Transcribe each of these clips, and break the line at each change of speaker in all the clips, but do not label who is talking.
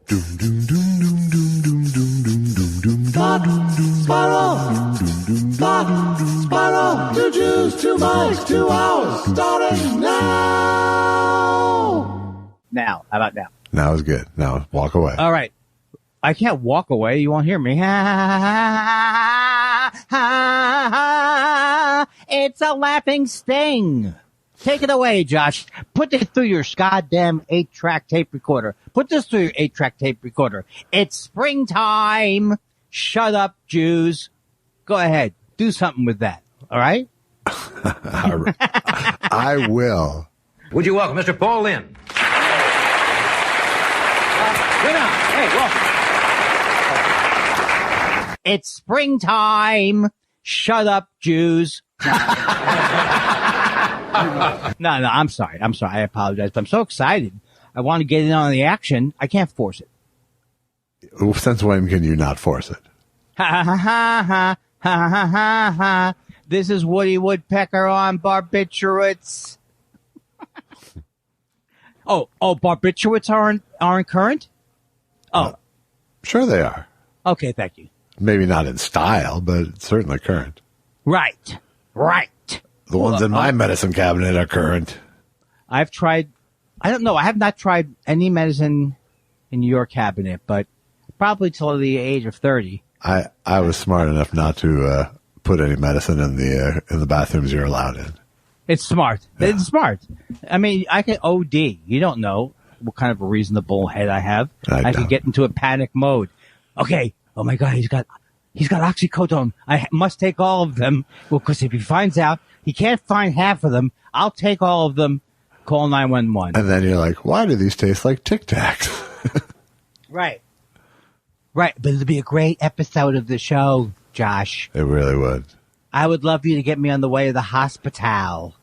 Spiral, 2 Jews, 2 mics, 2 hours, starting now.
Now, how about now?
Now is good. Now walk away.
All right. I can't walk away. You won't hear me. It's a laughing sting. Take it away, Josh. Put it through your goddamn 8-track tape recorder. Put this through your 8-track tape recorder. It's springtime. Shut up, Jews. Go ahead. Do something with that. All right?
I will.
Would you welcome Mr. Paul Lynn?
Hey, welcome. It's springtime. Shut up, Jews. No, I'm sorry. I apologize. But I'm so excited. I want to get in on the action. I can't force it.
Since when can you not force it?
Ha ha ha ha ha ha ha ha. This is Woody Woodpecker on barbiturates. Oh, barbiturates aren't current? Oh.
Sure they are.
Okay, thank you.
Maybe not in style, but certainly current.
Right.
The ones in my medicine cabinet are current.
I've tried, I don't know, I have not tried any medicine in your cabinet, but probably till the age of 30.
I was smart enough not to put any medicine in the bathrooms you're allowed in.
It's smart. Yeah. It's smart. I mean, I can OD. You don't know what kind of a reasonable head I have. I could get into a panic mode. Okay. Oh my God, he's got oxycodone. I must take all of them. Well, because if he finds out he can't find half of them, I'll take all of them. Call 911.
And then you're like, why do these taste like Tic Tacs?
Right. But it'll be a great episode of the show, Josh.
It really would.
I would love you to get me on the way to the hospital.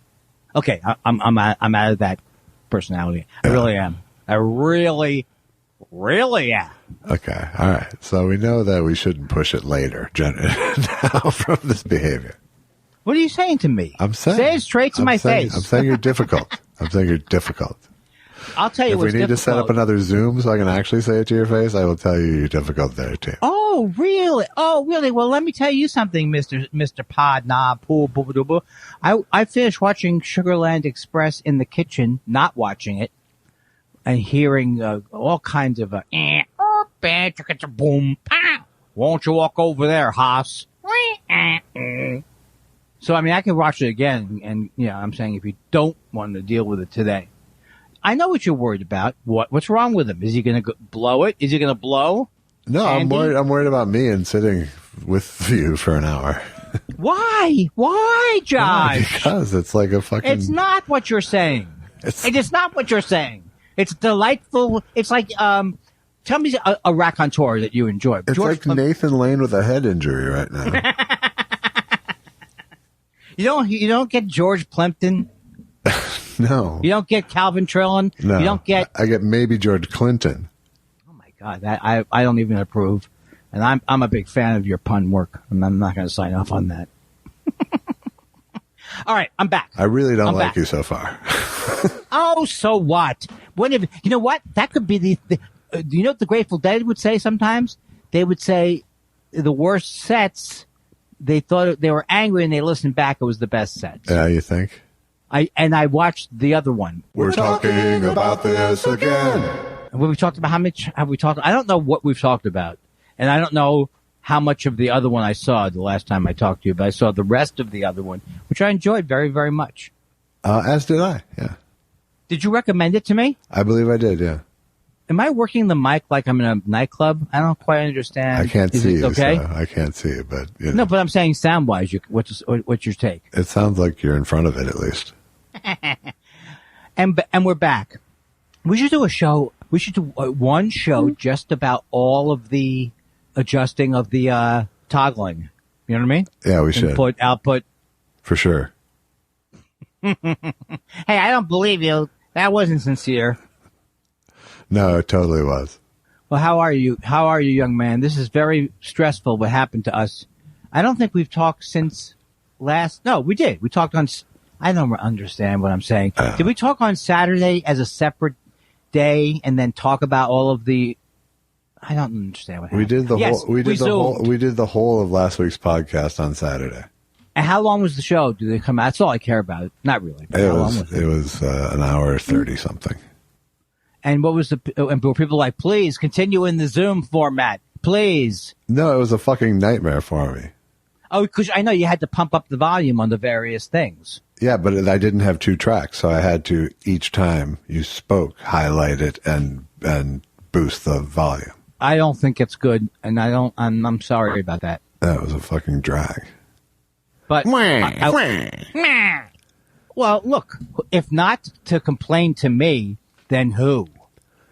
Okay, I'm out of that personality. I really am. I really am.
Okay, all right. So we know that we shouldn't push it later now from this behavior.
What are you saying to me?
I'm saying.
Say it straight to my face.
I'm saying you're difficult.
I'll tell you what's difficult.
If we need to set up another Zoom so I can actually say it to your face, I will tell you you're difficult there too.
Oh, really? Well, let me tell you something, Mr. Pod Knob. I finished watching Sugarland Express in the kitchen, not watching it, and hearing all kinds of boom. Won't you walk over there, Haas? So, I mean, I can watch it again, and I'm saying if you don't want to deal with it today. I know what you're worried about. What's wrong with him? Is he going to blow it? Is he going to blow?
No, Andy? I'm worried about me and sitting with you for an hour.
Why? Why, Josh?
Because it's like a fucking...
It's not what you're saying. It is not what you're saying. It's delightful. It's like, tell me a raconteur that you enjoy.
It's like Nathan Lane with a head injury right now.
You don't get George Plimpton?
No.
You don't get Calvin Trillin?
No.
You don't get...
I get maybe George Clinton.
Oh, my God. I don't even approve. And I'm a big fan of your pun work. And I'm not going to sign off on that. All right. I'm back.
I really don't like you so far.
Oh, so what? You know what? That could be you know what the Grateful Dead would say sometimes? They would say the worst sets, they thought they were angry and they listened back. It was the best sets.
Yeah, you think?
I watched the other one.
We're talking about this again.
We talked about how much have we talked? I don't know what we've talked about. And I don't know how much of the other one I saw the last time I talked to you, but I saw the rest of the other one, which I enjoyed very, very much.
As did I, yeah.
Did you recommend it to me?
I believe I did, yeah.
Am I working the mic like I'm in a nightclub? I don't quite understand.
I can't see you,
okay?
So I can't see you, but...
No, but I'm saying sound-wise, what's your take?
It sounds like you're in front of it, at least.
And we're back. We should do a show. We should do one show just about all of the adjusting of the toggling. You know what I mean?
Yeah, we should.
Input, output.
For sure.
Hey, I don't believe you. That wasn't sincere.
No, it totally was.
Well, how are you? How are you, young man? This is very stressful what happened to us. I don't think we've talked since last... No, we did. We talked on... I don't understand what I'm saying. Did we talk on Saturday as a separate day and then talk about all of the I don't understand what happened.
We did the
yes,
whole. We did the whole of last week's podcast on Saturday.
And how long was the show? Did they come out? That's all I care about. Not really.
It was an hour 30 something.
And what was and were people like, please continue in the Zoom format, please?
No, it was a fucking nightmare for me.
Oh, because I know you had to pump up the volume on the various things.
Yeah, but I didn't have 2 tracks, so I had to, each time you spoke, highlight it and boost the volume.
I don't think it's good, and I'm sorry about that.
That was a fucking drag.
But well, look, if not to complain to me, then who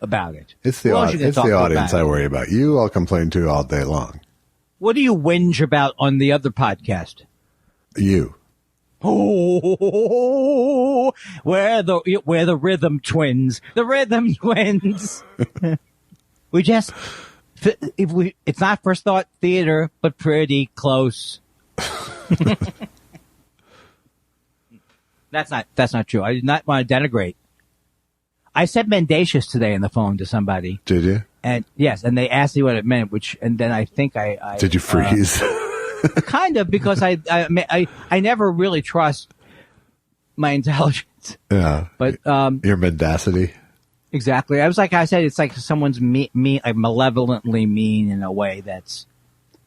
about it?
It's the audience I worry about. You, I'll complain to all day long.
What do you whinge about on the other podcast?
You.
Oh, we're the rhythm twins. The rhythm twins. It's not First Thought Theater, but pretty close. That's not true. I did not want to denigrate. I said mendacious today on the phone to somebody.
Did you?
And yes, and they asked me what it meant, and then I think I
did you freeze?
Kind of, because I never really trust my intelligence.
Yeah.
But
your mendacity.
Exactly. I said, it's like someone's mean, like malevolently mean in a way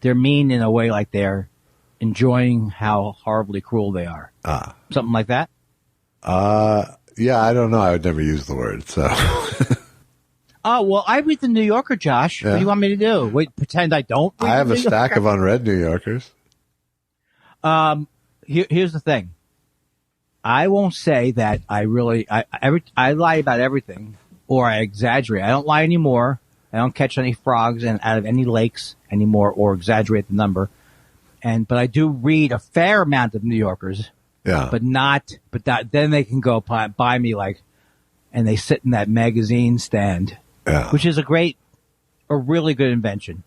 they're mean in a way like they're enjoying how horribly cruel they are. Something like that.
Yeah, I don't know. I would never use the word, so.
Oh, well, I read the New Yorker, Josh. Yeah. What do you want me to do? Wait, pretend I don't read
I have a stack of unread New Yorkers.
Here's the thing. I won't say that I lie about everything, or I exaggerate. I don't lie anymore. I don't catch any frogs out of any lakes anymore, or exaggerate the number. But I do read a fair amount of New Yorkers.
Yeah.
But then they can go buy me and they sit in that magazine stand.
Yeah.
Which is a really good invention.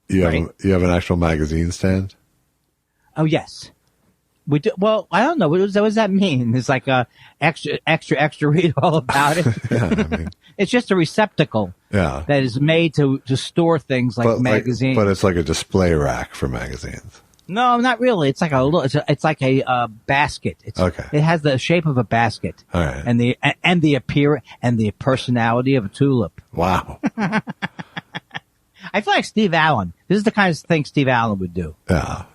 You have an actual magazine stand?
Oh, yes. We do. Well, I don't know. What does that mean? It's like a extra read all about it.
Yeah,
it's just a receptacle.
Yeah.
That is made to store things like magazines.
But it's like a display rack for magazines.
No, not really. It's like it's like a basket.
Okay.
It has the shape of a basket.
All right.
And the appearance and the personality of a tulip.
Wow.
I feel like Steve Allen. This is the kind of thing Steve Allen would do.
Yeah.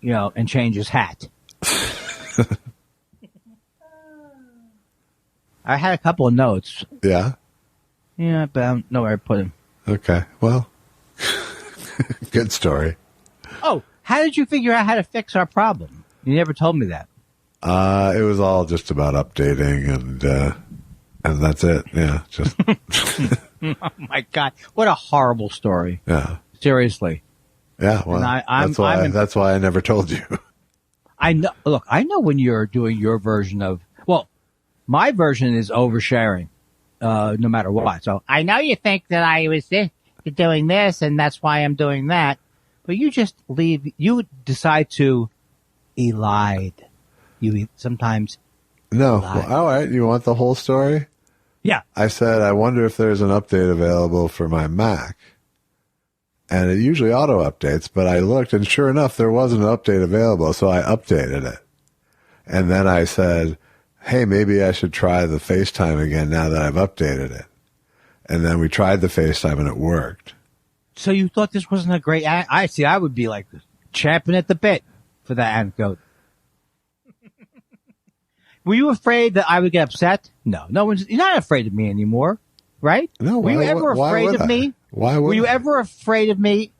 And change his hat. I had a couple of notes.
Yeah?
Yeah, but I don't know where I put them.
Okay. Well, good story.
Oh, how did you figure out how to fix our problem? You never told me that.
It was all just about updating and that's it. Yeah. Just.
Oh my God. What a horrible story.
Yeah.
Seriously.
Yeah. Well, that's why I never told you.
I know when you're doing your version of, my version is oversharing, no matter what. So I know you think that I was doing this and that's why I'm doing that. But you just you decide to elide. You sometimes.
No. Well, all right. You want the whole story?
Yeah.
I said, I wonder if there's an update available for my Mac. And it usually auto updates, but I looked and sure enough, there wasn't an update available. So I updated it. And then I said, hey, maybe I should try the FaceTime again now that I've updated it. And then we tried the FaceTime and it worked. So
you thought this wasn't a great, I would be like champing at the bit for that anecdote. Were you afraid that I would get upset? No, you're not afraid of me anymore, right?
No.
Were you ever afraid of me?
Why would
Were you ever afraid of me?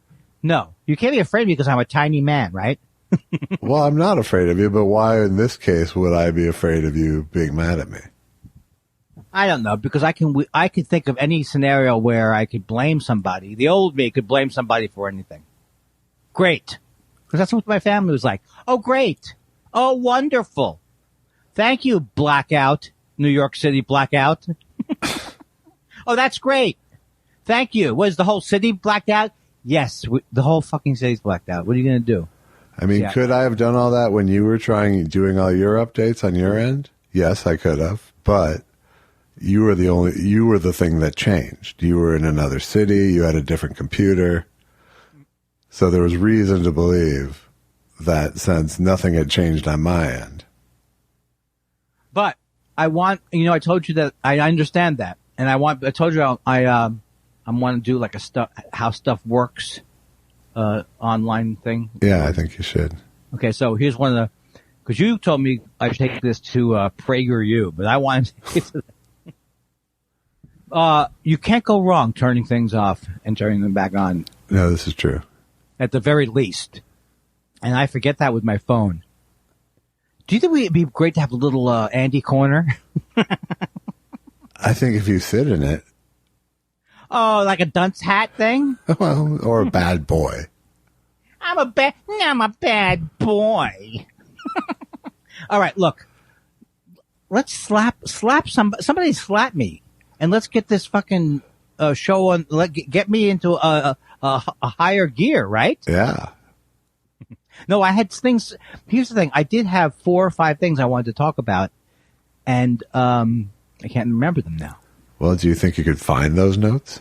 No. You can't be afraid of me because I'm a tiny man, right?
Well, I'm not afraid of you, but why in this case would I be afraid of you being mad at me?
I don't know, because I could think of any scenario where I could blame somebody. The old me could blame somebody for anything. Great. Because that's what my family was like. Oh, great. Oh, wonderful. Thank you, blackout. New York City blackout. Oh, that's great. Thank you. Was the whole city blacked out? Yes, the whole fucking city's blacked out. What are you going to do?
I mean, could I have done all that when you were doing all your updates on your end? Yes, I could have. But You were the thing that changed. You were in another city. You had a different computer. So there was reason to believe that since nothing had changed on my end.
But I told you that I understand that. And I told you I want to do like how stuff works, online thing.
Yeah, I think you should.
Okay. So here's one of because you told me I should take this to, PragerU, but I want to take it to you can't go wrong turning things off and turning them back on.
No, this is true.
At the very least. And I forget that with my phone. Do you think it'd be great to have a little Andy corner?
I think if you sit in it.
Oh, like a dunce hat thing?
Well, or a bad boy.
I'm a bad boy. All right, look. Let's slap somebody slap me. And let's get this fucking show on. Get me into a higher gear, right?
Yeah.
No, I had things. Here's the thing: I did have 4 or 5 things I wanted to talk about, and I can't remember them now.
Well, do you think you could find those notes,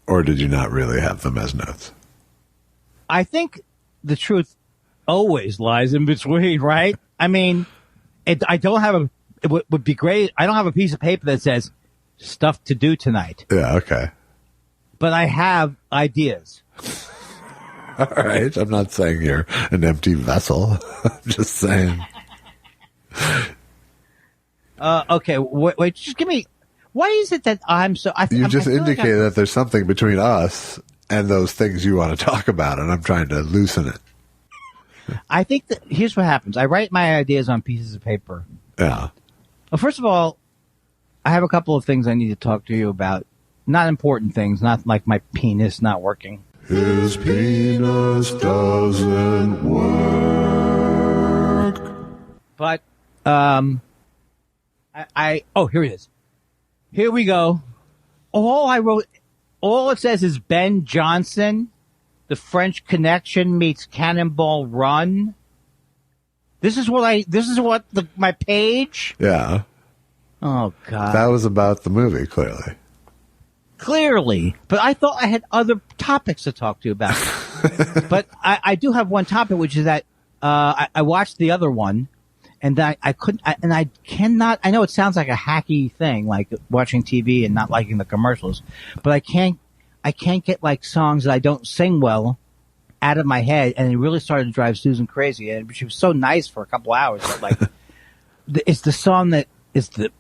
or did you not really have them as notes?
I think the truth always lies in between, right? I mean, I don't have it would be great. I don't have a piece of paper that says stuff to do tonight.
Yeah, okay.
But I have ideas.
All right. I'm not saying you're an empty vessel. I'm just saying.
Okay. Wait, just give me. Why is it that I'm so?
You just indicated that there's something between us and those things you want to talk about, and I'm trying to loosen it.
I think that here's what happens. I write my ideas on pieces of paper.
Yeah.
Well, first of all, I have a couple of things I need to talk to you about. Not important things, not like my penis not working.
His penis doesn't work.
But, here it is. Here we go. All it says is Ben Johnson, The French Connection meets Cannonball Run. This is what my page?
Yeah.
Oh, God.
That was about the movie,
Clearly. But I thought I had other topics to talk to you about. But I do have one topic, which is that I watched the other one, and I cannot, I know it sounds like a hacky thing, like watching TV and not liking the commercials, but I can't get like songs that I don't sing well out of my head, and it really started to drive Susan crazy. And she was so nice for a couple hours, but like, it's the song that is the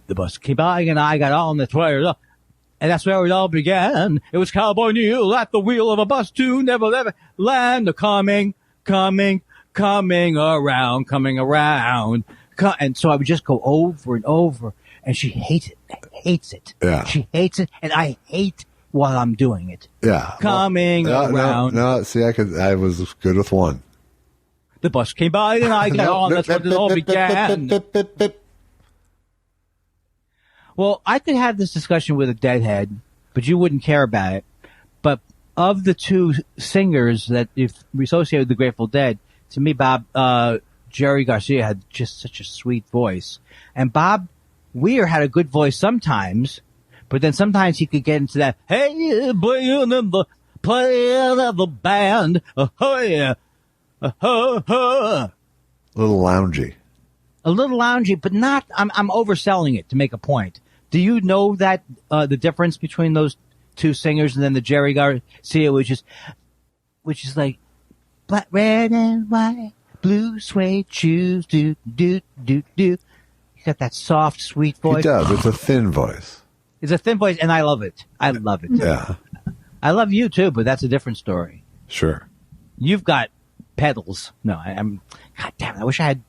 bus came by and I got on the trail, and that's where it all began. It was Cowboy Neil at the wheel of a bus to never land, coming around. And so I would just go over and over, and she hates it.
Yeah.
She hates it, and I hate while I'm doing it.
Yeah.
Around.
No, see, I was good with one.
The bus came by and I got on. That's where it all began. Well, I could have this discussion with a deadhead, but you wouldn't care about it. But of the 2 singers that we associate with the Grateful Dead, to me, Jerry Garcia had just such a sweet voice. And Bob Weir had a good voice sometimes, but then sometimes he could get into that, hey, playing of the band, oh yeah,
A little loungy.
A little loungy, but not, I'm overselling it to make a point. Do you know that, the difference between those 2 singers and then the Jerry Garcia, which is like, black, red, and white, blue suede shoes, do. He's got that soft, sweet voice.
He does. It's a thin voice.
It's a thin voice, and I love it.
Yeah.
I love you too, but that's a different story.
Sure.
You've got pedals. No, I'm. God damn it! I wish I had.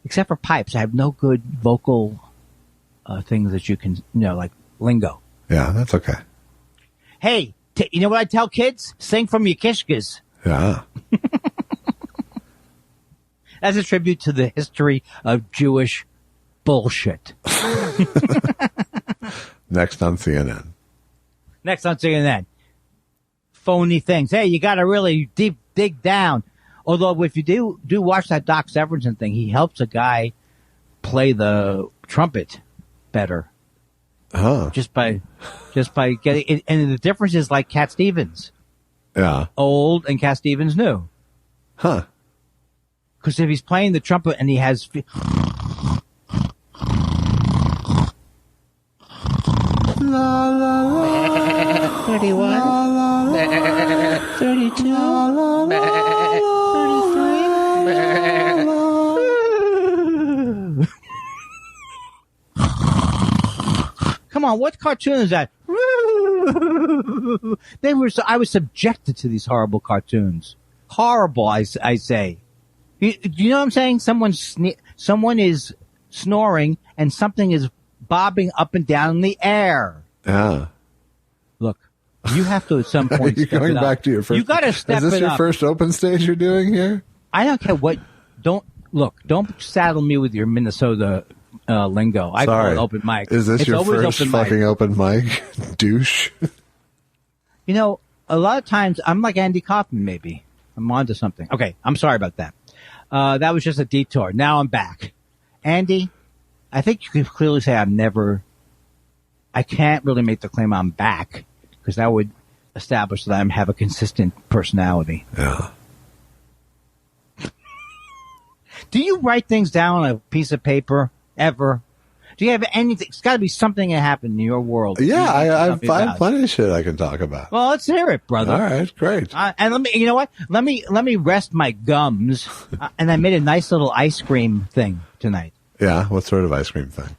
Except for pipes, I have no good vocal things that you can, like lingo.
Yeah, that's okay.
Hey, you know what I tell kids? Sing from your kishkas.
Yeah.
That's a tribute to the history of Jewish bullshit.
Next on CNN.
Phony things. Hey, you got to really deep dig down. Although if you do watch that Doc Severinsen thing, he helps a guy play the trumpet better. Just by getting it. And the difference is like Cat Stevens.
Yeah.
Old and Cat Stevens new.
Huh.
Because if he's playing the trumpet and he has... 31, 32, 33. Come on, what cartoon is that? I was subjected to these horrible cartoons. Horrible, I say. You know what I'm saying? Someone is snoring and something is bobbing up and down in the air.
Yeah.
Look, you have to at some point.
You're going back to your first.
You got to step it up.
Is this your first open stage you're doing here?
I don't care what. Don't saddle me with your Minnesota lingo. I call it open mic.
Is this your first fucking open mic, douche? You
know, a lot of times I'm like Andy Kaufman. Maybe I'm onto something. Okay, I'm sorry about that. That was just a detour. Now I'm back, Andy. I think you can clearly say I can't really make the claim I'm back because that would establish that I have a consistent personality.
Yeah.
Do you write things down on a piece of paper ever? Do you have anything? It's got to be something that happened in your world.
Yeah, I have plenty of shit I can talk about.
Well, let's hear it, brother.
All right, great.
And you know what? Let me rest my gums. And I made a nice little ice cream thing tonight.
Yeah, what sort of ice cream thing?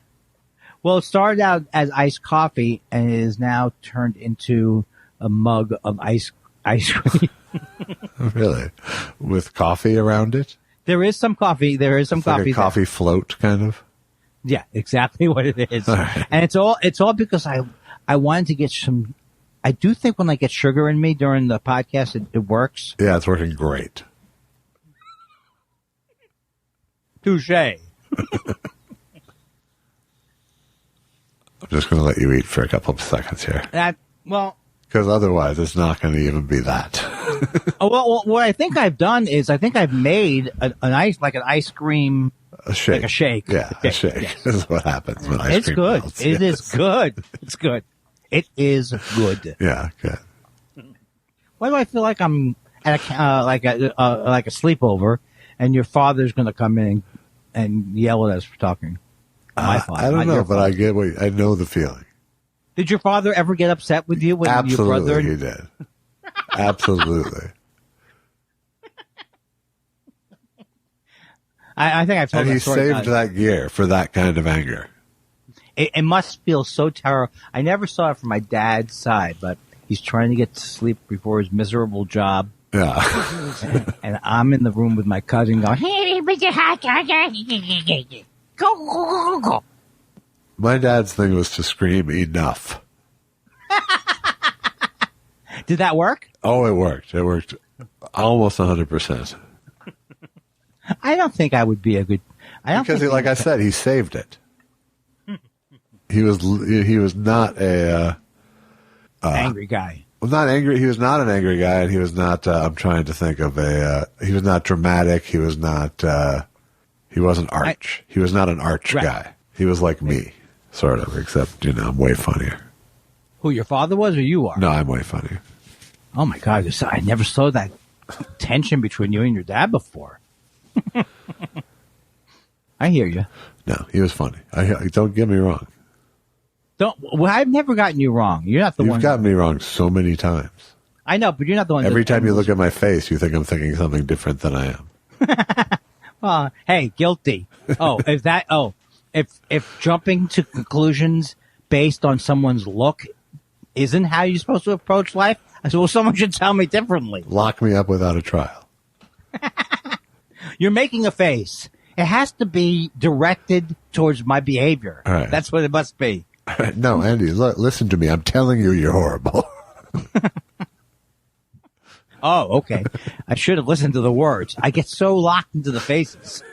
Well, it started out as iced coffee and it is now turned into a mug of ice cream.
Really? With coffee around it?
There is some coffee. There is some coffee.
Like a coffee float, kind of?
Yeah, exactly what it is.
Right.
And it's all because I wanted to get some. I do think when I get sugar in me during the podcast, it works.
Yeah, it's working great.
Touche.
I'm just going to let you eat for a couple of seconds here. Because otherwise, it's not going to even be that.
Well, what I think I've done is I've made an ice cream.
A shake.
Like a shake.
Yeah, a shake.
Yes.
This is what happens when ice cream
good.
melts.
It is good. It's good. It is good.
Yeah, good.
Why do I feel like I'm at like a sleepover, and your father's going to come in and yell at us for talking? My father,
I don't know, but I get I know the feeling.
Did your father ever get upset with you when
Absolutely,
your brother?
He did. Absolutely.
I think I've told
and
that
he
story.
saved that gear for that kind of anger.
It must feel so terrible. I never saw it from my dad's side, but he's trying to get to sleep before his miserable job.
Yeah.
And I'm in the room with my cousin going, hey, go.
My dad's thing was to scream enough.
Did that work?
Oh, it worked. It worked almost 100%.
I don't think I would be a good.
Because, like I said, he saved it. He was not a
angry guy.
Well, not angry. He was not an angry guy, and he was not. I'm trying to think of he was not dramatic. He was not. He wasn't arch. He was not an arch guy. He was like me, sort of, except I'm way funnier.
Who, your father was, or you are?
No, I'm way funnier.
Oh my God! I never saw that tension between you and your dad before. I hear you.
No, he was funny. Don't get me wrong.
I've never gotten you wrong. You're not the one.
You've gotten me wrong so many times.
I know, but you're not the one.
Every time you look at my face, you think I'm thinking something different than I am.
Hey, guilty. If jumping to conclusions based on someone's look isn't how you're supposed to approach life, I said, well, someone should tell me differently.
Lock me up without a trial.
You're making a face. It has to be directed towards my behavior.
All right.
That's what it must be.
All right. No, Andy, listen to me. I'm telling you, you're horrible.
Oh, okay. I should have listened to the words. I get so locked into the faces.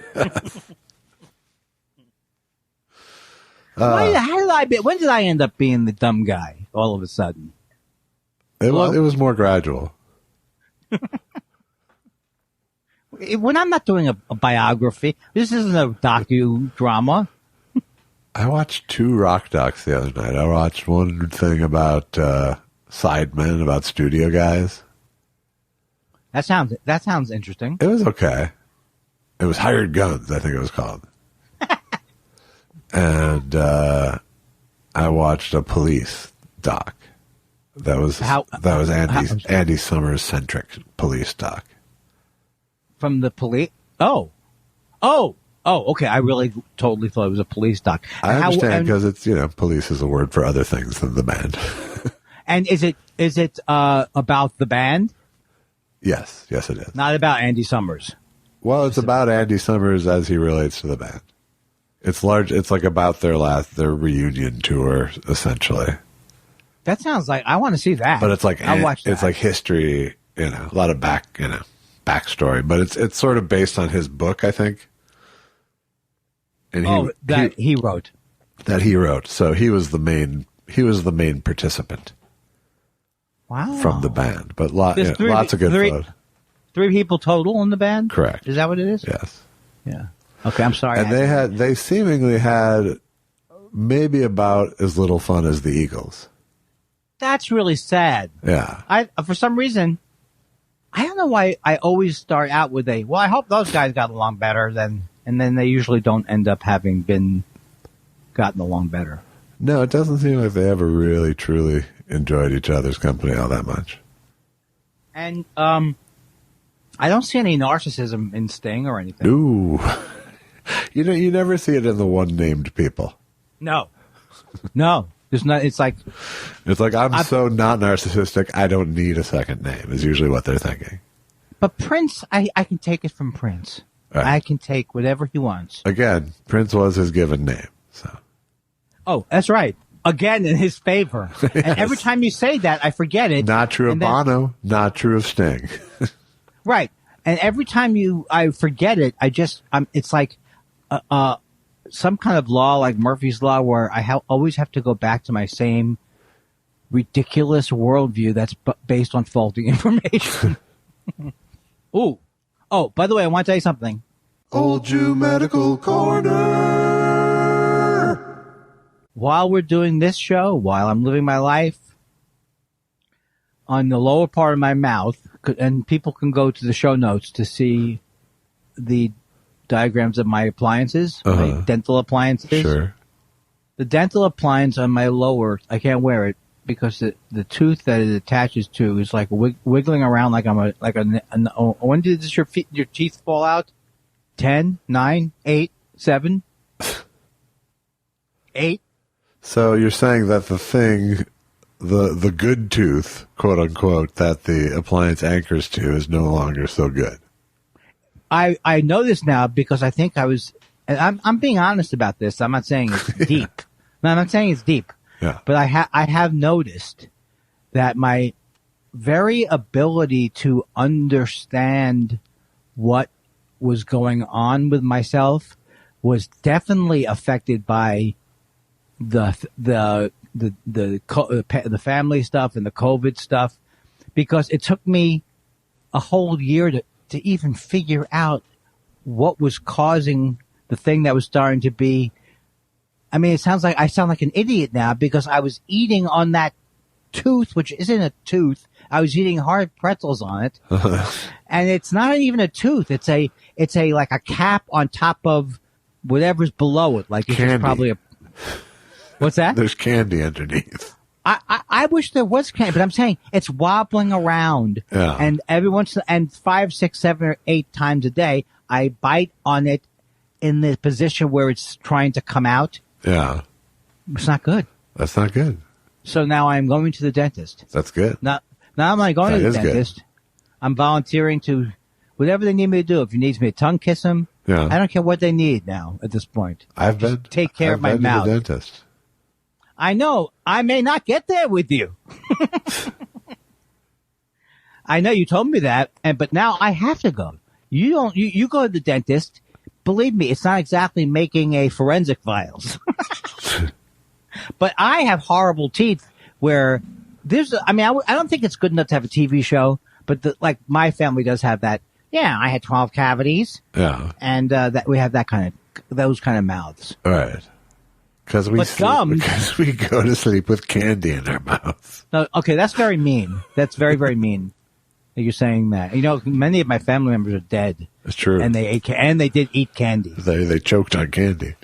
When did I end up being the dumb guy all of a sudden?
It was more gradual.
When I'm not doing a biography, this isn't a docudrama.
I watched 2 rock docs the other night. I watched one thing about sidemen, about studio guys.
That sounds interesting.
It was okay. It was Hired Guns, I think it was called. And I watched a police doc. That was Andy Summers centric police doc.
From the police? Oh, okay. I really totally thought it was a police doc.
I understand because it's, police is a word for other things than the band.
And is it about the band?
Yes, it is.
Not about Andy Summers.
Well, it's about Andy Summers as he relates to the band. It's like about their reunion tour, essentially.
That sounds like I want to see that.
But it's like
I'll watch that.
It's like history, a lot of backstory. But it's sort of based on his book, I think. And
he wrote.
That he wrote. So he was the main participant.
Wow.
From the band, but lots of good photos.
3 people total in the band.
Correct.
Is that what it is?
Yes.
Yeah. Okay, I'm sorry.
And they seemingly had maybe about as little fun as the Eagles.
That's really sad.
Yeah.
For some reason, I don't know why I always start out with I hope those guys got along better and then they usually don't end up having gotten along better.
No, it doesn't seem like they ever really truly enjoyed each other's company all that much.
And I don't see any narcissism in Sting or anything.
Ooh. You never see it in the one-named people.
No. There's not. It's like
I'm so not narcissistic, I don't need a second name, is usually what they're thinking.
But Prince, I can take it from Prince. Right. I can take whatever he wants.
Again, Prince was his given name. So.
Oh, that's right. Again, in his favor. Yes. And every time you say that, I forget it.
Not true of Bono, not true of Sting.
Right. And every time I forget it, it's like some kind of law, like Murphy's Law, where I always have to go back to my same ridiculous worldview that's based on faulty information. Ooh. Oh, by the way, I want to tell you something.
Old Jew Medical Corner.
While we're doing this show, while I'm living my life, on the lower part of my mouth, and people can go to the show notes to see the diagrams of my appliances, my dental appliances.
Sure.
The dental appliance on my lower, I can't wear it because the tooth that it attaches to is like wiggling around when did your teeth fall out? 10, 9, 8, 7, 8.
So you're saying that the thing, the good tooth, quote unquote, that the appliance anchors to is no longer so good.
I know this now because I think I was, and I'm being honest about this. I'm not saying it's deep. No, I'm not saying it's deep.
Yeah.
But I have noticed that my very ability to understand what was going on with myself was definitely affected by the family stuff and the COVID stuff, because it took me a whole year to even figure out what was causing the thing that was starting to be. I mean, I sound like an idiot now because I was eating on that tooth, which isn't a tooth. I was eating hard pretzels on it. And it's not even a tooth. It's like a cap on top of whatever's below it. Like it's just probably what's that?
There's candy underneath.
I wish there was candy, but I'm saying it's wobbling around.
Yeah.
And and 5, 6, 7, or 8 times a day, I bite on it in the position where it's trying to come out.
Yeah.
It's not good.
That's not good.
So now I'm going to the dentist.
That's good.
Now I'm not going to the dentist. Good. I'm volunteering to whatever they need me to do. If he needs me to tongue kiss him,
yeah.
I don't care what they need now at this point. Take care of my mouth.
To the dentist.
I know. I may not get there with you. I know you told me that, but now I have to go. You go to the dentist. Believe me, it's not exactly making a forensic files. But I have horrible teeth where I don't think it's good enough to have a TV show, but my family does have that. Yeah, I had 12 cavities.
Yeah.
And that we have those kind of mouths.
Right. Because we go to sleep with candy in our mouths.
No, okay, that's very mean. That's very, very mean that you're saying that. You know, many of my family members are dead.
It's true.
And they did eat candy.
They choked on candy.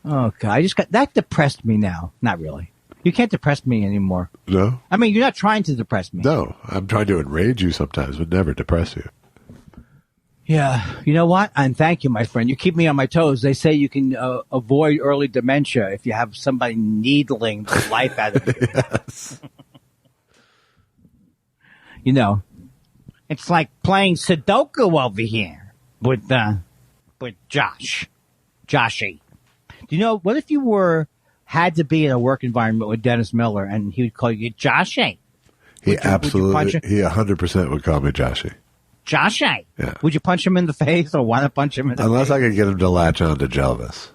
Oh, God. That depressed me now. Not really. You can't depress me anymore.
No?
I mean, you're not trying to depress me.
No. I'm trying to enrage you sometimes, but never depress you.
Yeah. You know what? And thank you, my friend. You keep me on my toes. They say you can avoid early dementia if you have somebody needling the life out of you.
Yes.
You know, it's like playing Sudoku over here with Josh. Joshy. Do you know, what if you had to be in a work environment with Dennis Miller and he would call you Joshy?
He 100% would call me Joshy.
Joshy.
Yeah.
Would you punch him in the face or want to punch him in the face?
Unless I could get him to latch on to Jelvis.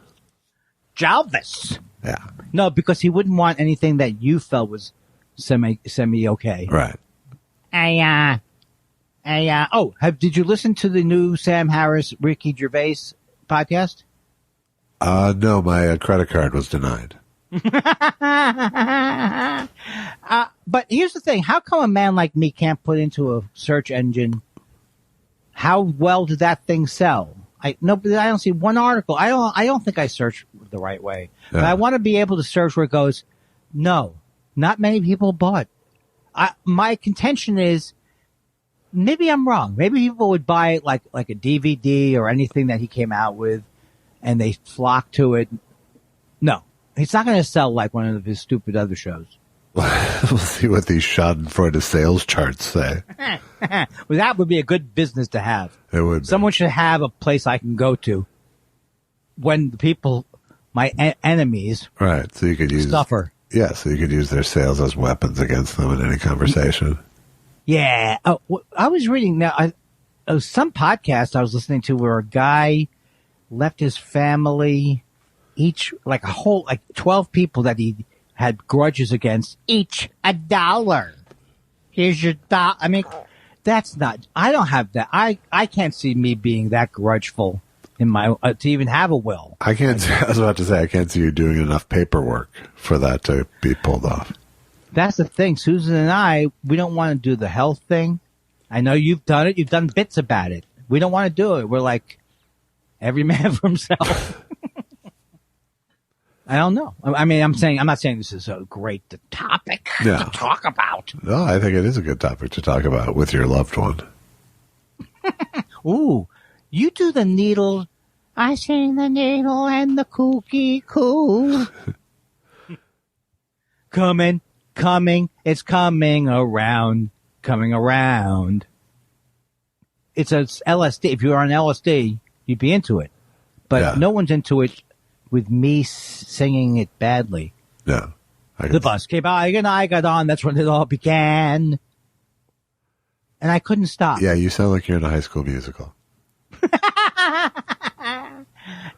Jelvis.
Yeah.
No, because he wouldn't want anything that you felt was semi okay.
Right.
Did you listen to the new Sam Harris, Ricky Gervais podcast?
No, my credit card was denied.
But here's the thing. How come a man like me can't put into a search engine, how well did that thing sell? I don't see one article. I don't think I searched the right way. Yeah. But I want to be able to search where it goes, no, not many people bought. My contention is, maybe I'm wrong. Maybe people would buy it like a DVD or anything that he came out with, and they flock to it. No, he's not going to sell like one of his stupid other shows.
We'll see what these Schadenfreude sales charts say.
Well, that would be a good business to have.
It would be.
Someone should have a place I can go to when the people, my enemies,
right? So you could use
suffer.
Yeah, so you could use their sales as weapons against them in any conversation.
Yeah. Oh, I was reading now. Some podcast I was listening to where a guy left his family, each like 12 people that he had grudges against, each $1. Here's your $1. I mean, that's not. I don't have that. I can't see me being that grudgeful in my to even have a will.
I was about to say I can't see you doing enough paperwork for that to be pulled off.
That's the thing. Susan and I, we don't want to do the health thing. I know you've done it. You've done bits about it. We don't want to do it. We're like, every man for himself. I don't know. I mean, I'm not saying this is a great topic to talk about.
No, I think it is a good topic to talk about with your loved one.
Ooh, you do the needle. I sing the needle and the kooky coo. Coming, it's coming around. It's a LSD. If you were on LSD, you'd be into it. But no one's into it with me singing it badly.
No.
The bus came by and I got on. That's when it all began. And I couldn't stop.
Yeah, you sound like you're in a high school musical.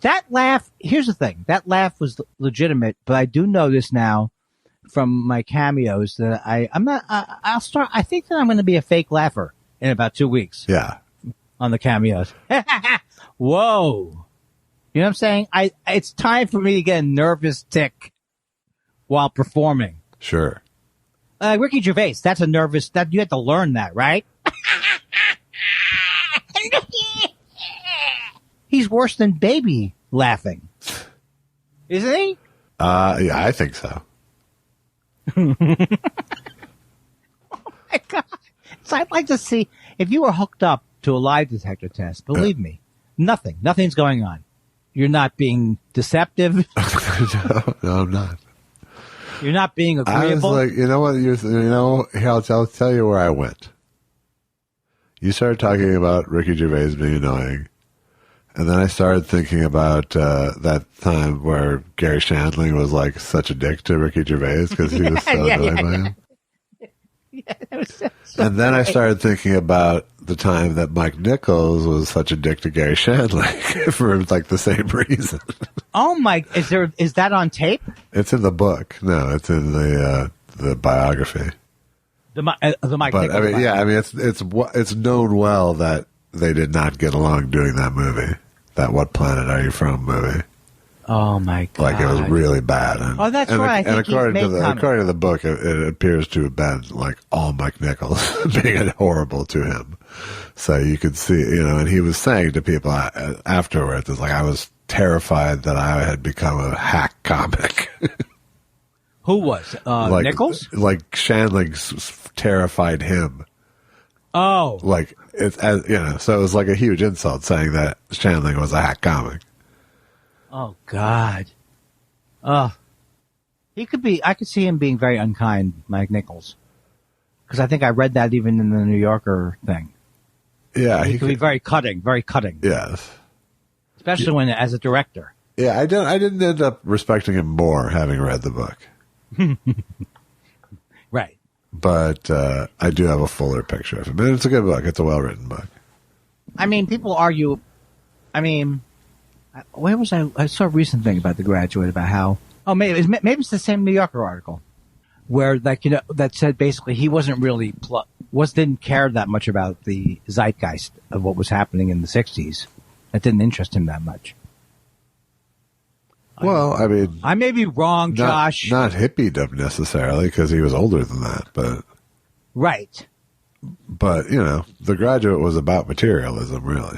That laugh, here's the thing. That laugh was legitimate, but I do know this now from my cameos that I think that I'm going to be a fake laugher in about 2 weeks.
Yeah.
On the cameos. Whoa. You know what I'm saying? It's time for me to get a nervous tick while performing.
Sure.
Ricky Gervais, that's a nervous, you have to learn that, right? He's worse than Baby laughing. Isn't he?
Yeah, I think so.
Oh my God. So I'd like to see, if you were hooked up to a lie detector test, believe me, nothing's going on. You're not being deceptive.
No, I'm not.
You're not being agreeable.
I was like, you know what? I'll tell you where I went. You started talking about Ricky Gervais being annoying. And then I started thinking about that time where Gary Shandling was like such a dick to Ricky Gervais because he was so annoyed by him.
Yeah, that was so
and then
funny.
I started thinking about the time that Mike Nichols was such a dick to Gary Shandling for like the same reason.
Oh my! Is that on tape?
It's in the book. No, it's in the biography.
The Mike
but
Nichols
I mean, yeah, I mean, it's known well that they did not get along doing that movie. That What Planet Are You From movie.
Oh my God!
Like it was really bad. And,
that's right.
And according to the book, it appears to have been like all Mike Nichols being horrible to him. So you could see, and he was saying to people afterwards, it's like I was terrified that I had become a hack comic.
Who was Nichols?
Like Shandling terrified him.
Oh,
like it's so it was like a huge insult saying that Shandling was a hack comic.
Oh God. He could be. I could see him being very unkind, Mike Nichols, because I think I read that even in the New Yorker thing.
Yeah,
he could be very cutting, very cutting.
Yes,
especially when as a director.
Yeah, I didn't end up respecting him more having read the book.
Right.
But I do have a fuller picture of him. And it's a good book. It's a well-written book.
I mean, people argue. I mean, where was I? I saw a recent thing about The Graduate about how. Oh, maybe it's the same New Yorker article where, that said basically he wasn't really didn't care that much about the zeitgeist of what was happening in the 60s. That didn't interest him that much.
Well, I mean,
I may be wrong, Josh.
Not hippiedom necessarily, because he was older than that, but
right.
But The Graduate was about materialism, really.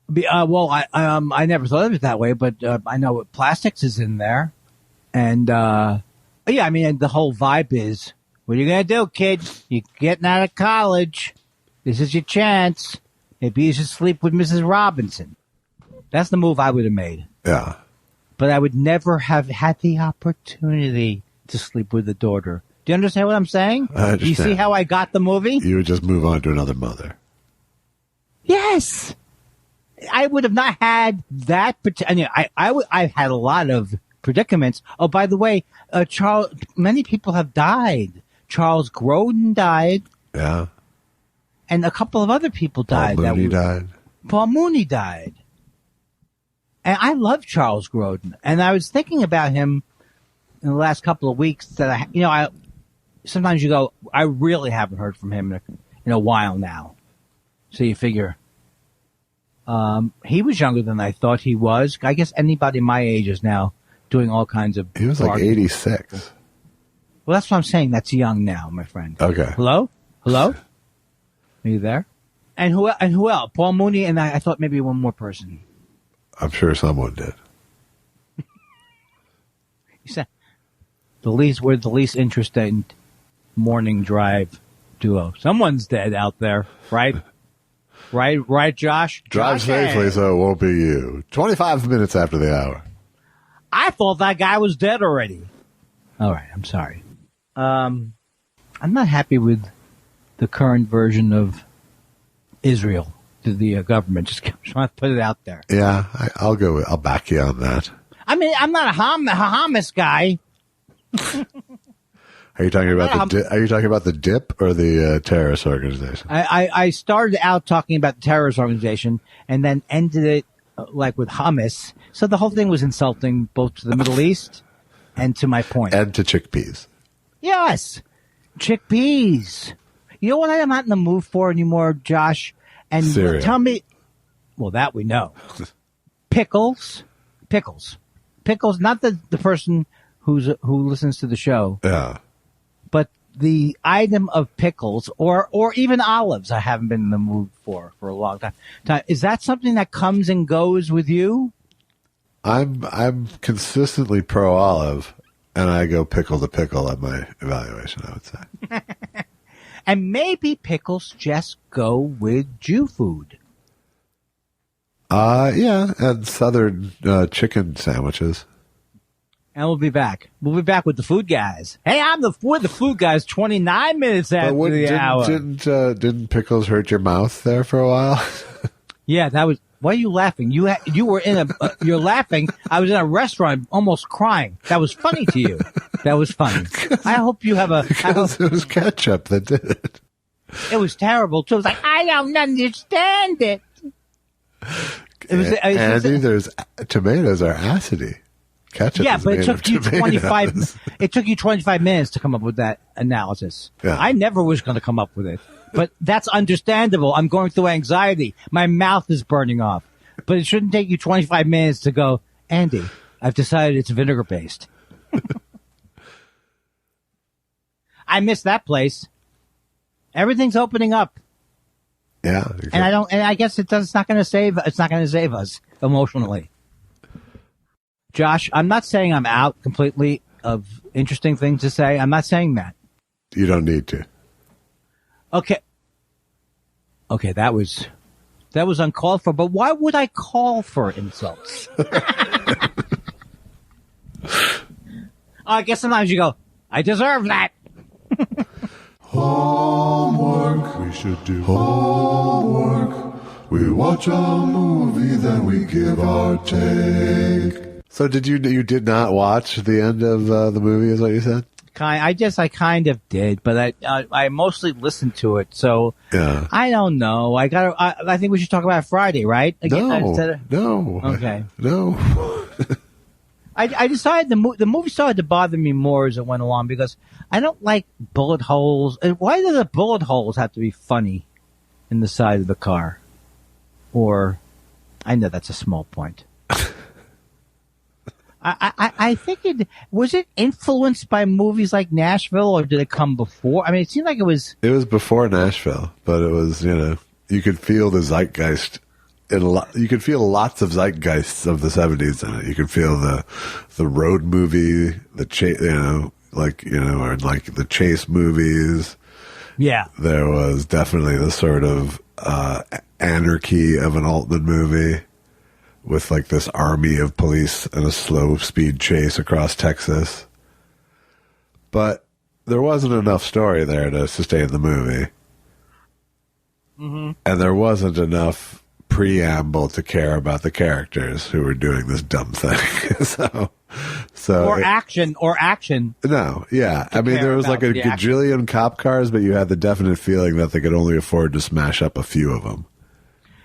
Well, I never thought of it that way, but I know plastics is in there, and yeah, I mean the whole vibe is, what are you gonna do, kid? You're getting out of college. This is your chance. Maybe you should sleep with Mrs. Robinson. That's the move I would have made.
Yeah.
But I would never have had the opportunity to sleep with the daughter. Do you understand what I'm saying?
I understand.
Do you see how I got the movie?
You would just move on to another mother.
Yes. I would have not had that. I've had a lot of predicaments. Oh, by the way, many people have died. Charles Grodin died.
Yeah.
And a couple of other people died. Paul Mooney died. And I love Charles Grodin. And I was thinking about him in the last couple of weeks that sometimes you go, I really haven't heard from him in a while now. So you figure, he was younger than I thought he was. I guess anybody my age is now doing all kinds of.
He was like 86.
Well, that's what I'm saying. That's young now, my friend.
Okay.
Hello? Are you there? And who else? Paul Mooney, and I thought maybe one more person.
I'm sure someone did.
You said we're the least interested morning drive duo. Someone's dead out there, right? Right, Josh?
Drive safely so it won't be you. 25 minutes after the hour.
I thought that guy was dead already. All right, I'm sorry. I'm not happy with the current version of Israel, the government. Just want to put it out there.
Yeah, I'll back you on that.
I mean, I'm not a Hamas guy.
Are you talking about the DIP or the terrorist organization?
I started out talking about the terrorist organization and then ended it with Hamas. So the whole thing was insulting both to the Middle East and to my point.
And to chickpeas. Yes.
Chickpeas. You know what I'm not in the mood for anymore, Josh? And
cereal.
Tell me, well, that we know. Pickles. Not the person who listens to the show.
Yeah.
But the item of pickles or even olives, I haven't been in the mood for a long time. Is that something that comes and goes with you?
I'm consistently pro olive, and I go pickle to pickle at my evaluation, I would say.
And maybe pickles just go with Jew food.
Yeah, and southern chicken sandwiches.
And we'll be back. We'll be back with the food guys. Hey, we're the food guys 29 minutes after the hour.
Didn't pickles hurt your mouth there for a while?
Yeah, that was. Why are you laughing? You were in you're laughing. I was in a restaurant almost crying. That was funny to you. That was funny. I hope you have
Because it was ketchup that did it.
It was terrible too. It was like, I don't understand it.
There's tomatoes are acidy. Ketchup.
Yeah, but it took you 25. It took you 25 minutes to come up with that analysis.
Yeah.
I never was going to come up with it, but that's understandable. I'm going through anxiety. My mouth is burning off, but it shouldn't take you 25 minutes to go. Andy, I've decided it's vinegar based. I miss that place. Everything's opening up.
Yeah.
And I guess it's not going to save us emotionally. Josh, I'm not saying I'm out completely of interesting things to say. I'm not saying that.
You don't need to.
Okay, that was uncalled for, but why would I call for insults? I guess sometimes you go, I deserve that.
Homework, we should do homework. We watch a movie, then we give our take.
So you did not watch the end of the movie, is what you said?
I kind of did, but I mostly listened to it, so
yeah.
I don't know. I think we should talk about it Friday, right?
No.
Okay.
No.
I decided the movie started to bother me more as it went along because I don't like bullet holes. Why do the bullet holes have to be funny in the side of the car? Or, I know that's a small point. I think was it influenced by movies like Nashville, or did it come before? I mean, it seemed like it was.
It was before Nashville, but it was, you could feel the zeitgeist. You could feel lots of zeitgeists of the 70s in it. You could feel the road movie, or like the chase movies.
Yeah.
There was definitely the sort of anarchy of an Altman movie with like this army of police and a slow speed chase across Texas. But there wasn't enough story there to sustain the movie.
Mm-hmm.
And there wasn't enough preamble to care about the characters who were doing this dumb thing.
Or action.
No, yeah. I mean, there was like a gajillion cop cars, but you had the definite feeling that they could only afford to smash up a few of them.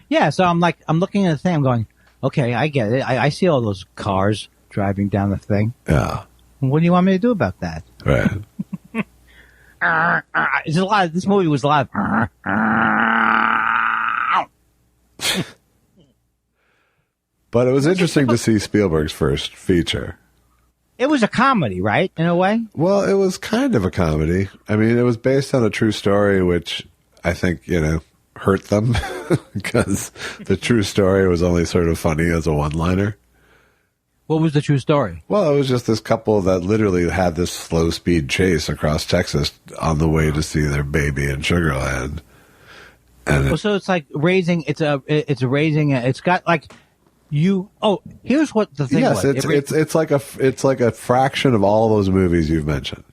Yeah, so I'm looking at the thing, I'm going, okay, I get it. I see all those cars driving down the thing.
Yeah.
What do you want me to do about that?
Right.
This movie was a lot of...
But it was interesting to see Spielberg's first feature.
It was a comedy, right? In a way?
Well, it was kind of a comedy. I mean, it was based on a true story, which I think, hurt them because the true story was only sort of funny as a one-liner.
What was the true story?
Well, it was just this couple that literally had this slow speed chase across Texas on the way to see their baby in Sugarland. And
so it's like raising. It's got like you. Oh, here's what the thing was.
It's like a fraction of all those movies you've mentioned.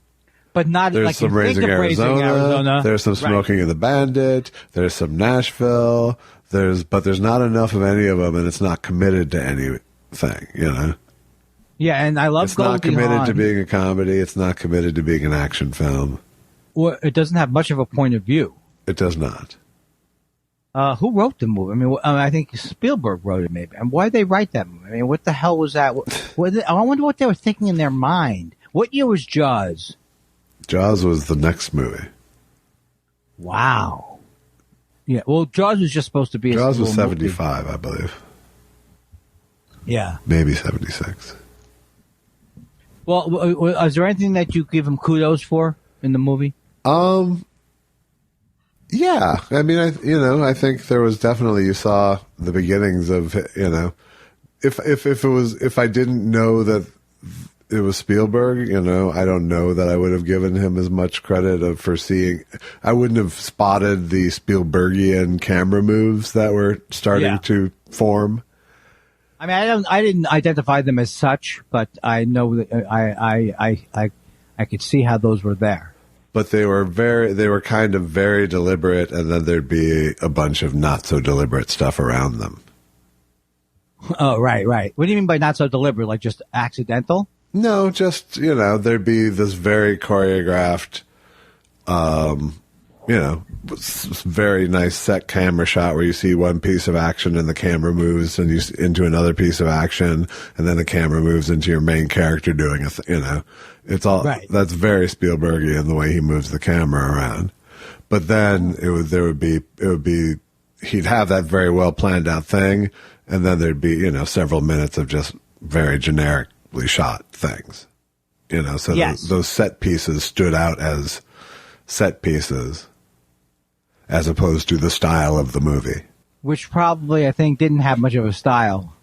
But not
there's
like
some Raising Arizona. There's some Smoking of the Bandit. There's some Nashville. But there's not enough of any of them, and it's not committed to anything.
Yeah, and I love.
It's not committed to being a comedy. It's not committed to being an action film.
Well, it doesn't have much of a point of view.
It does not.
Who wrote the movie? I mean, I think Spielberg wrote it, maybe. And why did they write that movie? I mean, what the hell was that? I wonder what they were thinking in their mind. What year was Jaws?
Jaws was the next movie.
Wow. Yeah, well, Jaws was just supposed to be
Jaws was 75, movie. I believe.
Yeah.
Maybe 76.
Well, is there anything that you give him kudos for in the movie?
Yeah. I mean, I think there was definitely, you saw the beginnings of, if I didn't know that it was Spielberg, I don't know that I would have given him as much credit for seeing. I wouldn't have spotted the Spielbergian camera moves that were starting to form.
I mean, I didn't identify them as such, but I know that I could see how those were there.
But they were kind of very deliberate, and then there'd be a bunch of not so deliberate stuff around them.
Oh, right. What do you mean by not so deliberate? Like just accidental?
No, just, there'd be this very choreographed, very nice set camera shot where you see one piece of action and the camera moves and into another piece of action, and then the camera moves into your main character doing it's all right. That's very Spielbergian, the way he moves the camera around. But then he'd have that very well planned out thing, and then there'd be, several minutes of just very generically shot things. You know, so
Yes.
those set pieces stood out as set pieces as opposed to the style of the movie.
Which probably, I think, didn't have much of a style.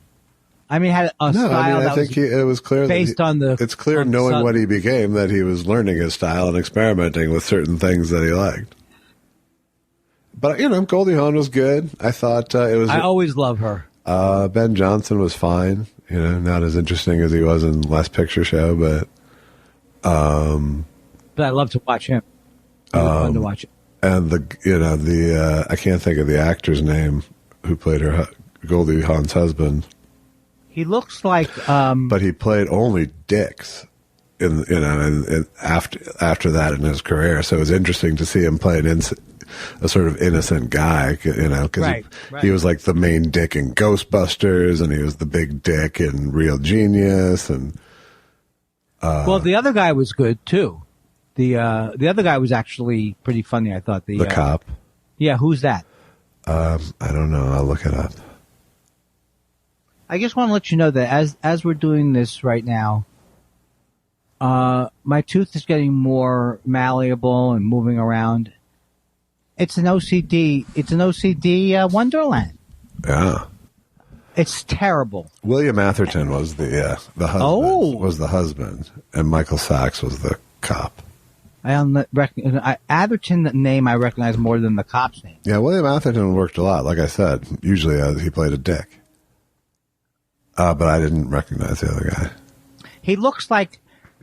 I mean, had a style that was
it was clear
based on the...
It's clear knowing what he became that he was learning his style and experimenting with certain things that he liked. But, you know, Goldie Hawn was good. I thought it was...
I always love her.
Ben Johnson was fine. You know, not as interesting as he was in Last Picture Show, but...
But I love to watch him. It was fun to watch it.
And I can't think of the actor's name who played Goldie Hawn's husband.
He looks like,
but he played only dicks after that in his career. So it was interesting to see him play a sort of innocent guy, you know, because he was like the main dick in Ghostbusters, and he was the big dick in Real Genius, and
well, the other guy was good too. The other guy was actually pretty funny, I thought. The
cop.
Yeah, who's that?
I don't know. I'll look it up.
I just want to let you know that as we're doing this right now, my tooth is getting more malleable and moving around. It's an OCD. It's an OCD wonderland.
Yeah.
It's terrible.
William Atherton was the husband.
Oh.
Was the husband, and Michael Sachs was the cop.
Atherton name I recognize more than the cop's name.
Yeah, William Atherton worked a lot. Like I said, usually he played a dick. But I didn't recognize the other guy.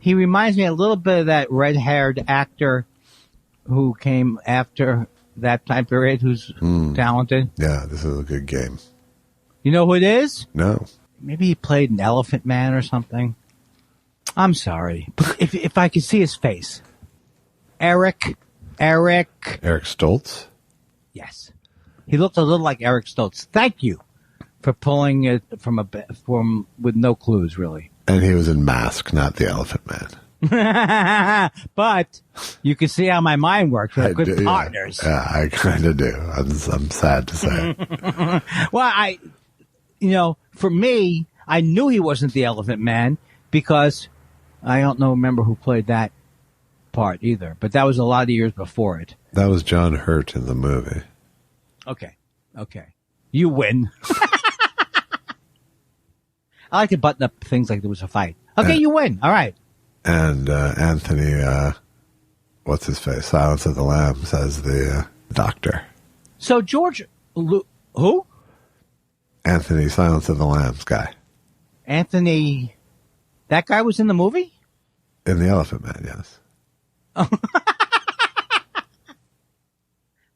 He reminds me a little bit of that red-haired actor who came after that time period, who's talented.
Yeah, this is a good game.
You know who it is?
No.
Maybe he played an Elephant Man or something. I'm sorry. But if I could see his face. Eric
Stoltz?
Yes. He looked a little like Eric Stoltz. Thank you for pulling it from with no clues, really.
And he was in Mask, not the Elephant Man.
But you can see how my mind works. We're good partners.
Yeah, I kind of do. I'm sad to say.
Well, for me, I knew he wasn't the Elephant Man because I don't remember who played that part either. But that was a lot of years before it.
That was John Hurt in the movie.
Okay. You win. I like to button up things like there was a fight. Okay, you win. All right.
And Anthony, what's his face? Silence of the Lambs as the doctor.
So George, who?
Anthony, Silence of the Lambs guy.
Anthony, that guy was in the movie?
In The Elephant Man, yes.
Oh.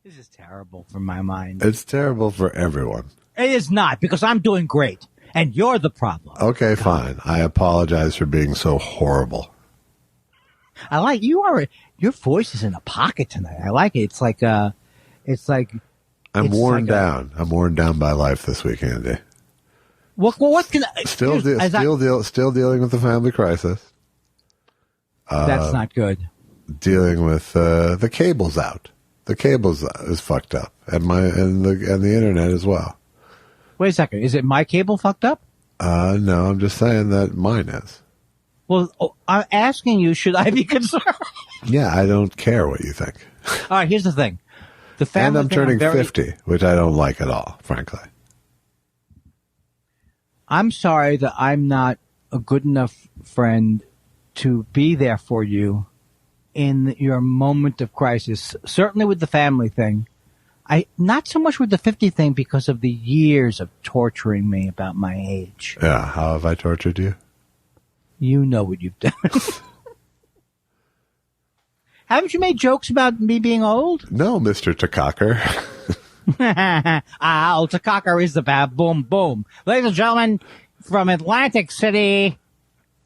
This is terrible for my mind.
It's terrible for everyone.
It is not, because I'm doing great, and you're the problem.
Okay, fine. I apologize for being so horrible.
I like your voice is in a pocket tonight. I like it. It's like I'm worn
down. I'm worn down by life this week, Andy.
What can I
still dealing with the family crisis?
That's not good.
Dealing with the cable's out. The cable's is fucked up, and the internet as well.
Wait a second. Is it my cable fucked up?
No, I'm just saying that mine is.
Well, I'm asking you, should I be concerned?
Yeah, I don't care what you think.
All right, here's the thing.
And I'm turning 50, which I don't like at all, frankly.
I'm sorry that I'm not a good enough friend to be there for you in your moment of crisis. Certainly with the family thing. Not so much with the 50 thing because of the years of torturing me about my age.
Yeah, how have I tortured you?
You know what you've done. Haven't you made jokes about me being old?
No, Mr. Takaker.
Takaker is the bad boom boom. Ladies and gentlemen, from Atlantic City,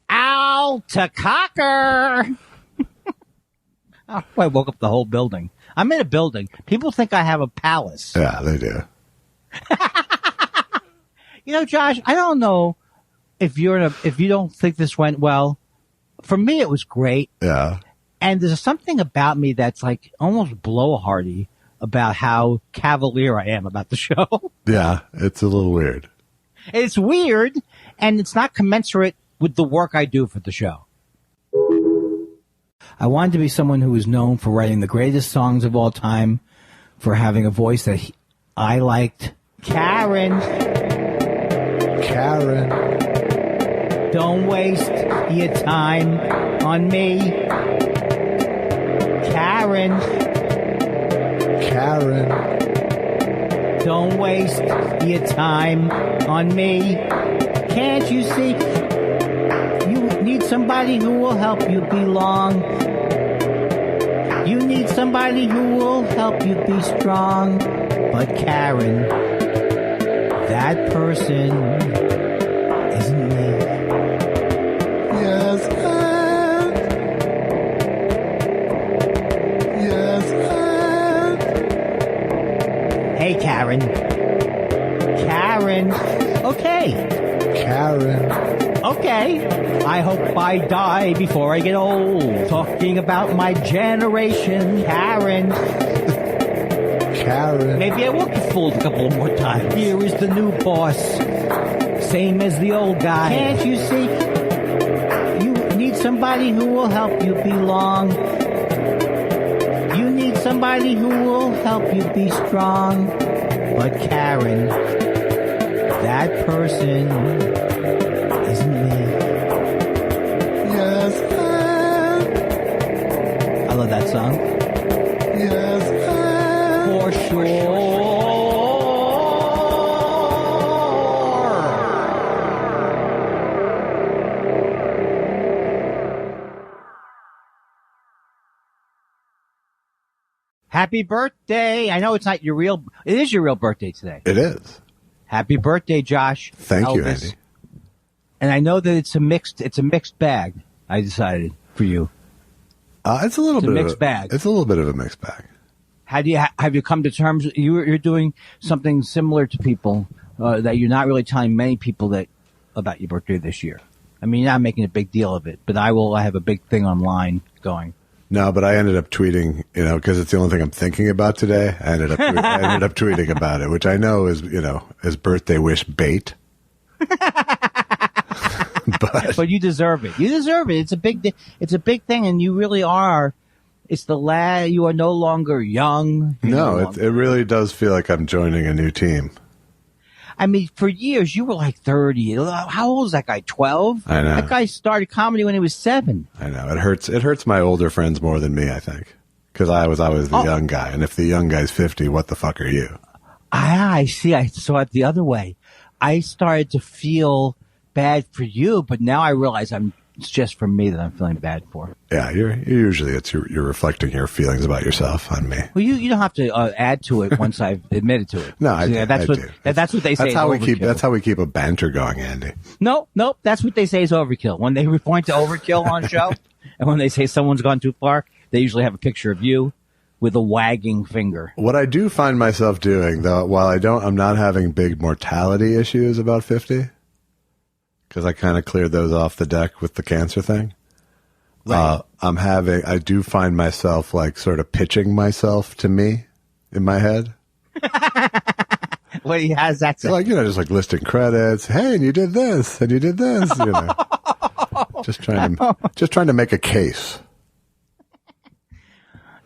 Al Takaker. Oh, I woke up the whole building. I'm in a building. People think I have a palace.
Yeah, they do.
Josh, I don't know if you don't think this went well. For me, it was great.
Yeah.
And there's something about me that's like almost blowhardy about how cavalier I am about the show.
Yeah, it's a little weird.
It's weird, and it's not commensurate with the work I do for the show. I wanted to be someone who was known for writing the greatest songs of all time, for having a voice that I liked. Karen. Don't waste your time on me. Karen. Don't waste your time on me. Can't you see? You need somebody who will help you belong. You need somebody who will help you be strong. But Karen, that person isn't me.
Yes,
Hey, Karen. Okay. Okay. I hope I die before I get old. Talking about my generation, Karen. Maybe I will get fooled a couple more times. Here is the new boss. Same as the old guy. Can't you see? You need somebody who will help you belong. You need somebody who will help you be strong. But Karen, that person isn't me.
Yes,
I love that song.
yes,
For sure. Happy birthday. I know it's not your real, it is your real birthday today.
It is.
Happy birthday, Josh.
Thank you,
Elvis.
Andy.
And I know that it's a mixed bag. I decided for you.
It's a little bit
mixed bag.
It's a little bit of a mixed bag.
How do you have you come to terms? You're doing something similar to people that you're not really telling many people that about your birthday this year. I mean, you're not making a big deal of it, but I have a big thing online going.
No, but I ended up tweeting, because it's the only thing I'm thinking about today. I ended up tweeting about it, which I know is birthday wish bait. But
you deserve it. You deserve it. It's a big thing, and you really are. It's the lad. You are no longer young.
No, it really does feel like I'm joining a new team.
I mean, for years, you were like 30. How old is that guy? 12?
I know.
That guy started comedy when he was 7.
I know. It hurts. It hurts my older friends more than me, I think. Because I was always the young guy. And if the young guy's 50, what the fuck are you?
I see. I saw it the other way. I started to feel bad for you, but now I realize it's just for me that I'm feeling bad for.
Yeah, you're reflecting your feelings about yourself on me.
Well, you don't have to add to it once I've admitted to it.
No, I do.
That's what they say.
That's how we keep a banter going, Andy.
No, that's what they say is overkill. When they point to overkill on a show, and when they say someone's gone too far, they usually have a picture of you with a wagging finger.
What I do find myself doing, though, while I'm not having big mortality issues about 50, because I kind of cleared those off the deck with the cancer thing.
Right.
I do find myself like sort of pitching myself to me in my head.
What he has that
say? Like, just like listing credits. Hey, and you did this, and you did this, Just trying to make a case.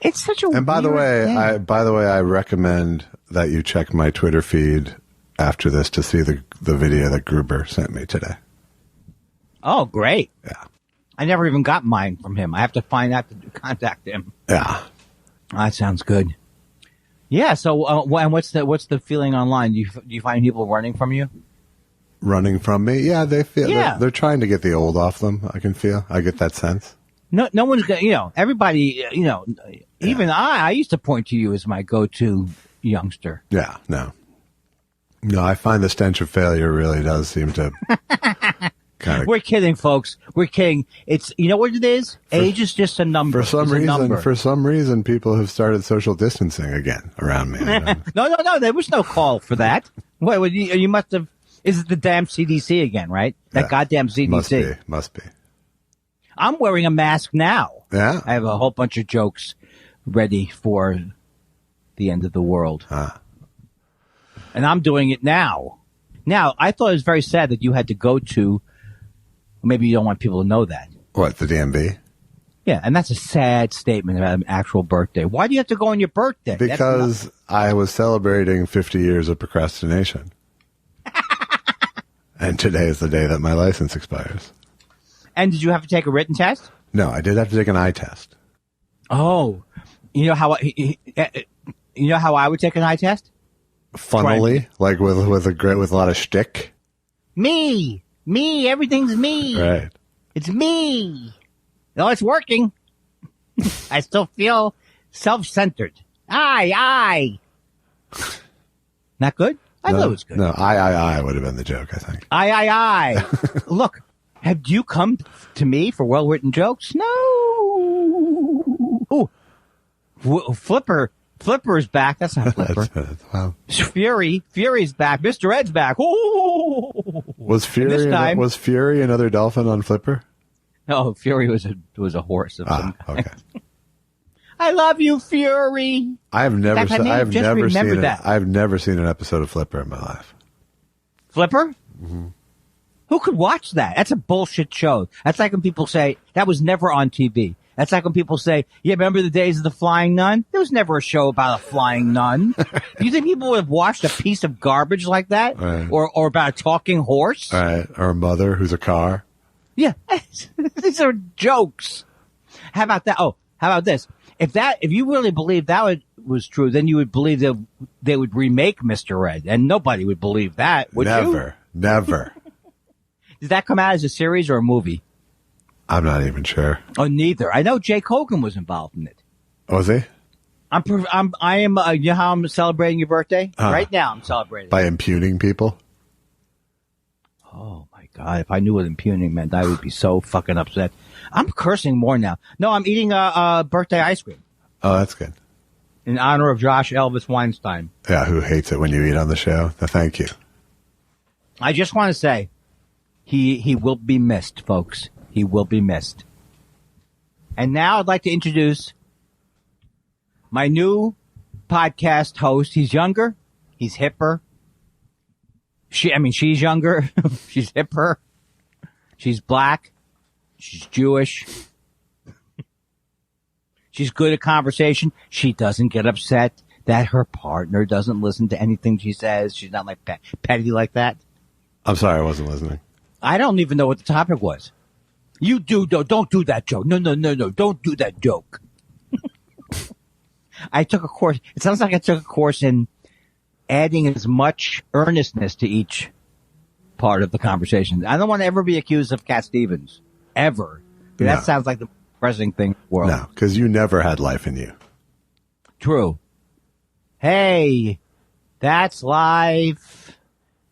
It's such a
And by the way,
thing.
I recommend that you check my Twitter feed after this to see the video that Gruber sent me today.
Oh, great.
Yeah.
I never even got mine from him. I have to find out to contact him.
Yeah.
That sounds good. Yeah. So, and what's the feeling online? Do you find people running from you?
Running from me? Yeah, they feel.
Yeah.
They're trying to get the old off them. I get that sense.
No one's gonna. Everybody. Even I used to point to you as my go-to youngster.
Yeah. No, I find the stench of failure really does seem to.
We're kidding, folks. We're kidding. It's what it is. Age is just a number.
For some reason, people have started social distancing again around me.
No. There was no call for that. What you must have? Is it the damn CDC again? Right? That goddamn CDC.
Must be.
I'm wearing a mask now.
Yeah.
I have a whole bunch of jokes ready for the end of the world, and I'm doing it now. Now, I thought it was very sad that you had to go to, maybe you don't want people to know that.
What, the DMV?
Yeah, and that's a sad statement about an actual birthday. Why do you have to go on your birthday?
Because I was celebrating 50 years of procrastination. And today is the day that my license expires.
And did you have to take a written test?
No, I did have to take an eye test.
Oh, you know how I would take an eye test?
Funnily, like with a lot of shtick.
Me, everything's me.
Right.
It's me. No, it's working. I still feel self-centered. I. Not good? I thought it was good.
No, I would have been the joke, I think.
I. Look, have you come to me for well-written jokes? No. Ooh. Flipper's back. That's not Flipper.
Wow.
Fury's back. Mr. Ed's back. Ooh.
Was Fury another dolphin on Flipper?
No, Fury was a horse of some kind.
Okay.
I love you, Fury.
I've never seen an episode of Flipper in my life.
Flipper? Mm-hmm. Who could watch that? That's a bullshit show. That's like when people say that was never on TV. That's like when people say, yeah, remember the days of the flying nun? There was never a show about a flying nun. Do you think people would have watched a piece of garbage like that?
Right.
Or about a talking horse?
Right. Or a mother who's a car?
Yeah. These are jokes. How about that? Oh, how about this? If you really believed that was true, then you would believe that they would remake Mr. Ed, and nobody would believe that, would you?
Never.
Did that come out as a series or a movie?
I'm not even sure.
Oh, neither. I know Jake Hogan was involved in it.
Was he?
You know how I'm celebrating your birthday? Right now I'm celebrating.
By impugning people?
Oh, my God. If I knew what impugning meant, I would be so fucking upset. I'm cursing more now. No, I'm eating a birthday ice cream.
Oh, that's good.
In honor of Josh Elvis Weinstein.
Yeah, who hates it when you eat on the show? No, thank you.
I just want to say, he will be missed, folks. He will be missed. And now I'd like to introduce my new podcast host. He's younger. He's hipper. She's younger. She's hipper. She's black. She's Jewish. She's good at conversation. She doesn't get upset that her partner doesn't listen to anything she says. She's not like petty like that.
I'm sorry, I wasn't listening.
I don't even know what the topic was. You don't do that joke. No, don't do that joke. I took a course. It sounds like I took a course in adding as much earnestness to each part of the conversation. I don't want to ever be accused of Cat Stevens. Ever. No. That sounds like the depressing thing in the world.
No, because you never had life in you.
True. Hey, that's life.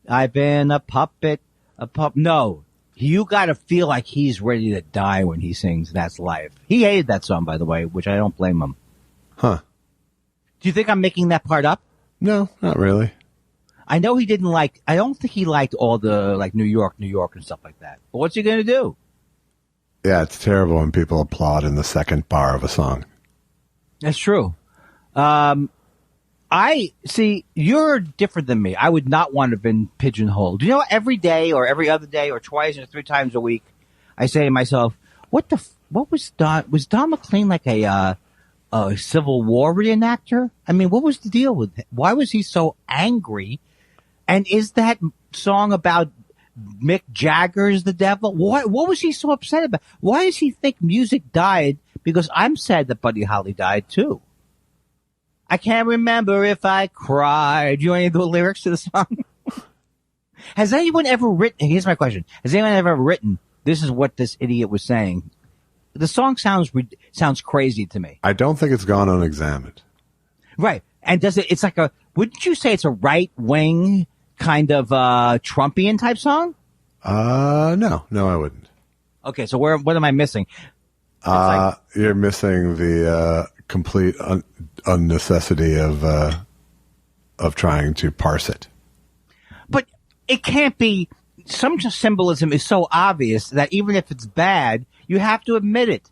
I've been a puppet. No. You gotta feel like he's ready to die when he sings That's Life. He hated that song, by the way, which I don't blame him.
Huh.
Do you think I'm making that part up?
No, not really.
I know he didn't I don't think he liked all the, New York and stuff like that. But what's he gonna do?
Yeah, it's terrible when people applaud in the second bar of a song.
That's true. You're different than me. I would not want to have been pigeonholed. You know, every day or every other day or twice or 3 times a week, I say to myself, what was Don McLean like a Civil War reenactor? I mean, what was the deal with him? Why was he so angry? And is that song about Mick Jagger's the devil? What was he so upset about? Why does he think music died? Because I'm sad that Buddy Holly died too. I can't remember if I cried. Do you want any of the lyrics to the song? Has anyone ever written, here's my question. Has anyone ever written, this is what this idiot was saying? The song sounds crazy to me.
I don't think it's gone unexamined.
Right. And it's like wouldn't you say it's a right wing kind of, Trumpian type song?
No, I wouldn't.
Okay. So what am I missing?
You're missing the, complete unnecessity of trying to parse it.
But it can't be. Some symbolism is so obvious that even if it's bad, you have to admit it.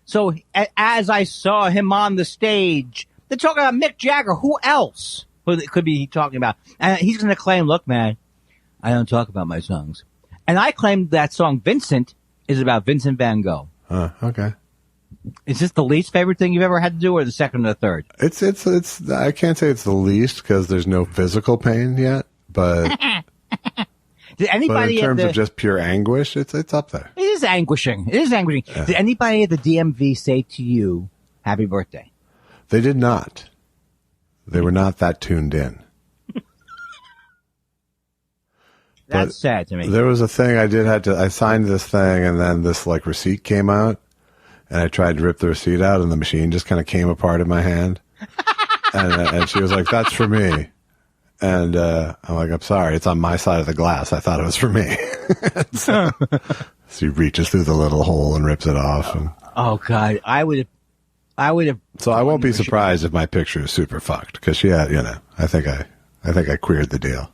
So as I saw him on the stage, they're talking about Mick Jagger. Who else could be talking about? And he's going to claim, look, man, I don't talk about my songs. And I claim that song Vincent is about Vincent van Gogh.
Okay.
Is this the least favorite thing you've ever had to do, or the second or the third?
It's. I can't say it's the least because there's no physical pain yet, but.
Did anybody
but in terms of just pure anguish, it's up there.
It is anguishing. It is anguishing. Yeah. Did anybody at the DMV say to you, "Happy birthday"?
They did not. They were not that tuned in.
That's sad to me.
There was a thing I signed this thing, and then this like receipt came out, and I tried to rip the receipt out, and the machine just kind of came apart in my hand. and she was like, "That's for me." And I'm like, "I'm sorry, it's on my side of the glass. I thought it was for me." So he reaches through the little hole and rips it off. And,
oh God, I would have.
So I won't be surprised if my picture is super fucked because I think I queered the deal.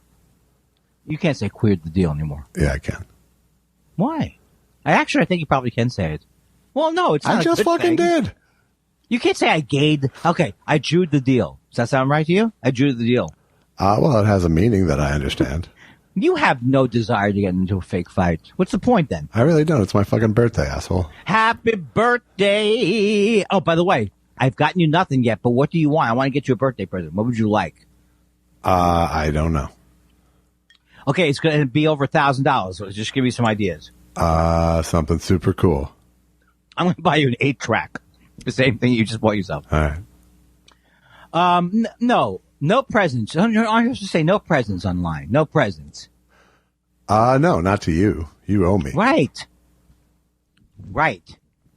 You can't say queered the deal anymore.
Yeah, I can.
Why? I think you probably can say it. Well, no, it's not.
I just fucking did.
You can't say I gayed. Okay, I Jewed the deal. Does that sound right to you? I Jewed the deal.
Well, it has a meaning that I understand.
You have no desire to get into a fake fight. What's the point then?
I really don't. It's my fucking birthday, asshole.
Happy birthday. Oh, by the way, I've gotten you nothing yet, but what do you want? I want to get you a birthday present. What would you like?
I don't know.
Okay, it's going to be over $1,000. So just give me some ideas.
Something super cool.
I'm going to buy you an 8-track. The same thing you just bought yourself.
All right.
No presents. I'm supposed to say no presents online. No presents.
No, not to you. You owe me.
Right.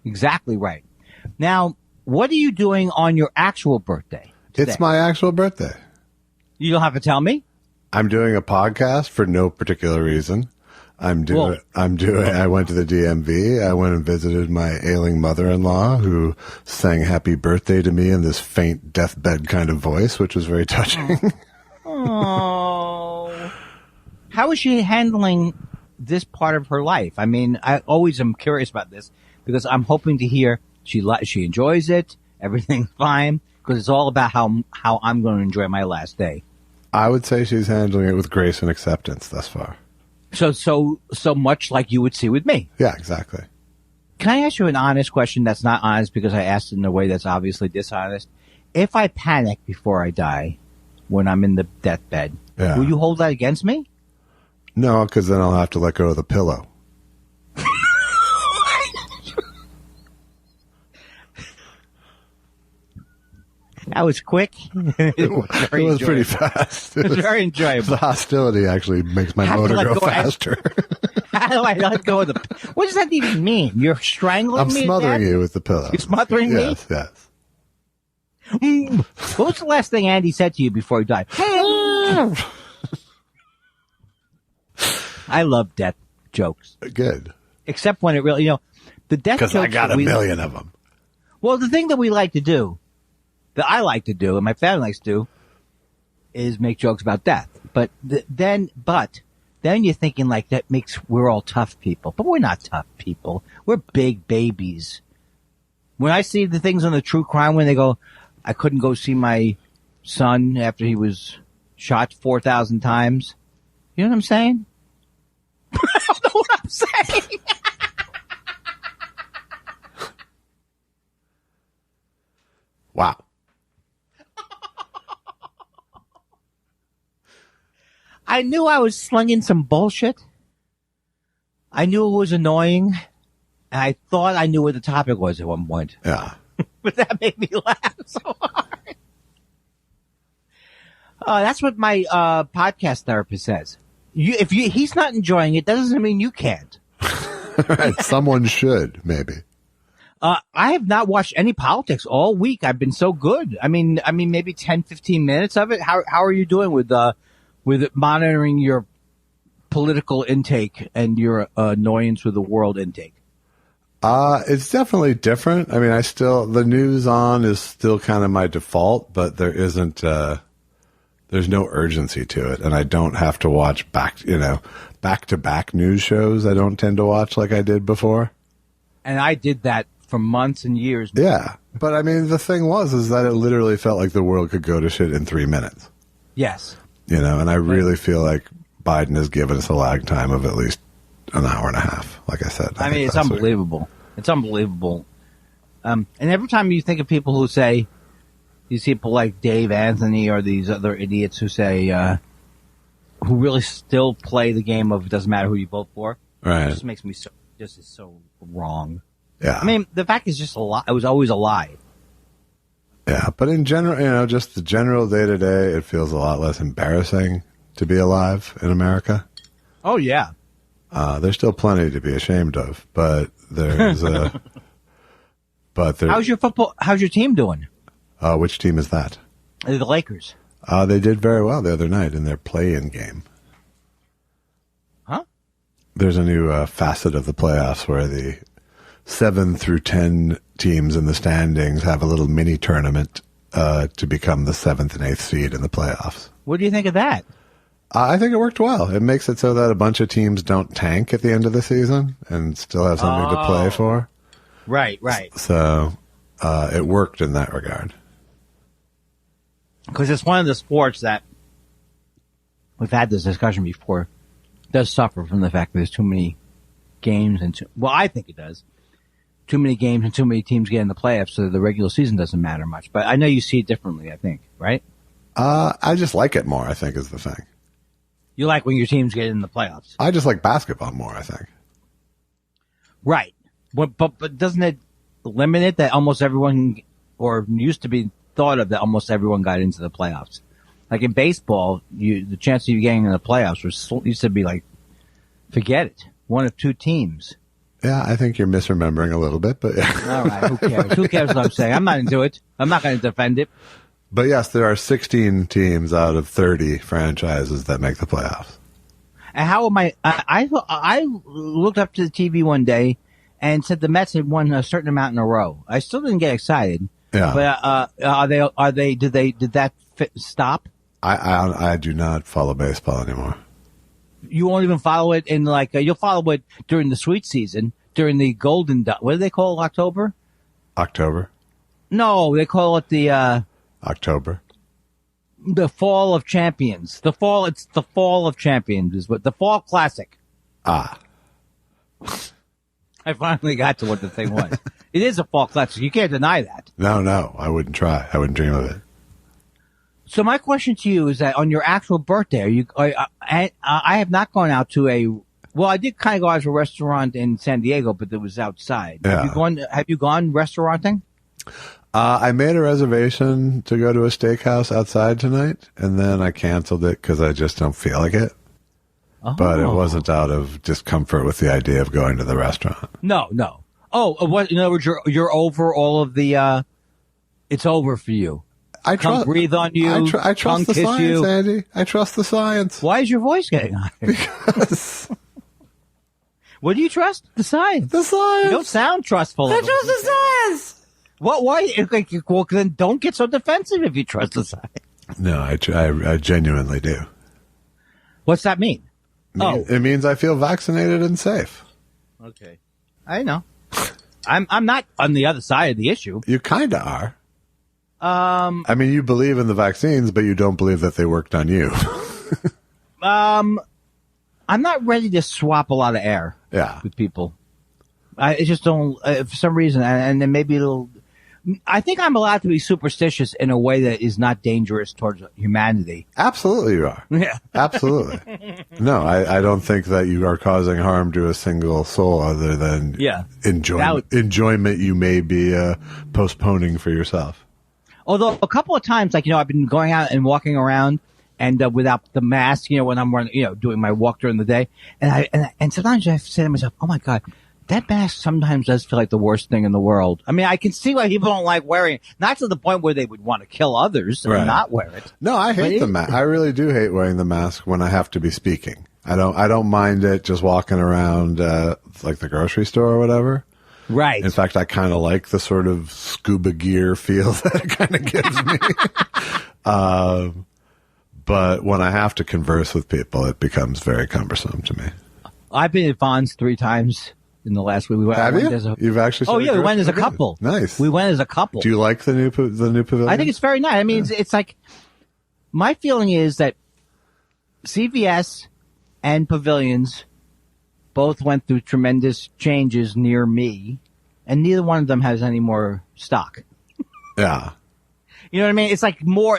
Exactly right. Now, what are you doing on your actual birthday today?
It's my actual birthday.
You don't have to tell me?
I'm doing a podcast for no particular reason. I went to the DMV. I went and visited my ailing mother-in-law who sang happy birthday to me in this faint deathbed kind of voice, which was very touching.
Oh. How is she handling this part of her life? I mean, I always am curious about this because I'm hoping to hear she enjoys it, everything's fine, because it's all about how I'm going to enjoy my last day.
I would say she's handling it with grace and acceptance thus far.
So much like you would see with me.
Yeah, exactly.
Can I ask you an honest question that's not honest because I asked it in a way that's obviously dishonest? If I panic before I die when I'm in the deathbed, will you hold that against me?
No, because then I'll have to let go of the pillow.
That was quick. It was
pretty fast.
It was very enjoyable.
The hostility actually makes my motor go faster.
How do I let go of the... What does that even mean? You're strangling me?
I'm smothering you with the pillow.
You're smothering me?
Yes.
What was the last thing Andy said to you before he died? I love death jokes.
Good.
Except when it really, the death jokes...
Because I got a million of them.
Well, the thing that we like to do, that I like to do, and my family likes to do, is make jokes about death. But then you're thinking like that we're all tough people. But we're not tough people. We're big babies. When I see the things on the true crime when they go, I couldn't go see my son after he was shot 4,000 times. You know what I'm saying? I don't know what I'm saying.
Wow.
I knew I was slinging some bullshit. I knew it was annoying. And I thought I knew what the topic was at one point.
Yeah.
But that made me laugh so hard. That's what my podcast therapist says. If he's not enjoying it, that doesn't mean you can't.
Right. Someone should, maybe.
I have not watched any politics all week. I've been so good. I mean, maybe 10, 15 minutes of it. How are you doing with monitoring your political intake and your annoyance with the world intake?
It's definitely different. I mean, the news on is still kind of my default, but there isn't, there's no urgency to it. And I don't have to watch back-to-back news shows. I don't tend to watch like I did before. And
I did that for months and years.
Yeah. But I mean, the thing is that it literally felt like the world could go to shit in 3 minutes.
Yes.
And I really feel like Biden has given us a lag time of at least an hour and a half, like I said.
I mean, it's unbelievable. It's unbelievable. And every time you think of people who say, these people like Dave Anthony or these other idiots who say, who really still play the game of it doesn't matter who you vote for.
Right.
It just makes me so wrong.
Yeah.
I mean, the fact is just a lie. It was always a lie.
Yeah, but in general, just the general day-to-day, it feels a lot less embarrassing to be alive in America.
Oh, yeah.
There's still plenty to be ashamed of, but there's
How's your team doing?
Which team is that?
The Lakers.
They did very well the other night in their play-in game.
Huh?
There's a new facet of the playoffs where the 7 through 10 teams in the standings have a little mini tournament to become the 7th and 8th seed in the playoffs.
What do you think of that?
I think it worked well. It makes it so that a bunch of teams don't tank at the end of the season and still have something to play for.
Right.
So it worked in that regard.
Because it's one of the sports that, we've had this discussion before, does suffer from the fact that there's too many games I think it does. Too many games and too many teams get in the playoffs, so the regular season doesn't matter much. But I know you see it differently, I think, right?
I just like it more, I think, is the thing.
You like when your teams get in the playoffs?
I just like basketball more, I think.
Right. But doesn't it limit it that almost everyone, or used to be thought of that almost everyone got into the playoffs? Like in baseball, the chance of you getting in the playoffs used to be like, forget it, one of two teams.
Yeah, I think you're misremembering a little bit, but yeah.
All right, who cares? Who cares what I'm saying? I'm not into it. I'm not going to defend it.
But yes, there are 16 teams out of 30 franchises that make the playoffs.
And how am I looked up to the TV one day and said the Mets had won a certain amount in a row. I still didn't get excited.
Yeah.
But did that stop?
I do not follow baseball anymore.
You won't even follow it in you'll follow it during the sweet season, during the golden, what do they call it, October?
October?
No, they call it the,
October.
The Fall of Champions. It's the Fall of Champions is what, the Fall Classic.
Ah.
I finally got to what the thing was. It is a Fall Classic. You can't deny that.
No, I wouldn't try. I wouldn't dream of it.
So my question to you is that on your actual birthday, I have not gone out to I did kind of go out to a restaurant in San Diego, but it was outside.
Yeah.
Have you gone restauranting?
I made a reservation to go to a steakhouse outside tonight, and then I canceled it because I just don't feel like it. Oh. But it wasn't out of discomfort with the idea of going to the restaurant. No.
Oh, in other words, you're over all of the, it's over for you. Come breathe on you.
I trust the science, you. Andy. I trust the science.
Why is your voice getting higher?
Because.
What do you trust? The science.
The science.
You don't sound trustful.
I trust the science.
What? Why? Well, then don't get so defensive if you trust the science.
No, I genuinely do.
What's that mean?
It means I feel vaccinated and safe.
Okay. I know. I'm not on the other side of the issue.
You kind of are. I mean, you believe in the vaccines, but you don't believe that they worked on you.
I'm not ready to swap a lot of air with people. I just don't, for some reason, and then maybe I think I'm allowed to be superstitious in a way that is not dangerous towards humanity.
Absolutely you are.
Yeah.
Absolutely. No, I don't think that you are causing harm to a single soul other than enjoyment you may be postponing for yourself.
Although a couple of times, I've been going out and walking around and without the mask, when I'm running, doing my walk during the day. And sometimes I say to myself, oh my God, that mask sometimes does feel like the worst thing in the world. I mean, I can see why people don't like wearing it. Not to the point where they would want to kill others and not wear it.
No, I hate the mask. I really do hate wearing the mask when I have to be speaking. I don't mind it just walking around, like the grocery store or whatever.
Right.
In fact, I kind of like the sort of scuba gear feel that it kind of gives me. But when I have to converse with people, it becomes very cumbersome to me.
I've been at Vaughn's 3 times in the last week.
Have you? You've actually?
Oh yeah, we went as a couple.
Nice.
We went as a couple.
Do you like the new pavilion?
I think it's very nice. I mean, it's like my feeling is that CVS and Pavilions both went through tremendous changes near me, and neither one of them has any more stock.
Yeah.
You know what I mean?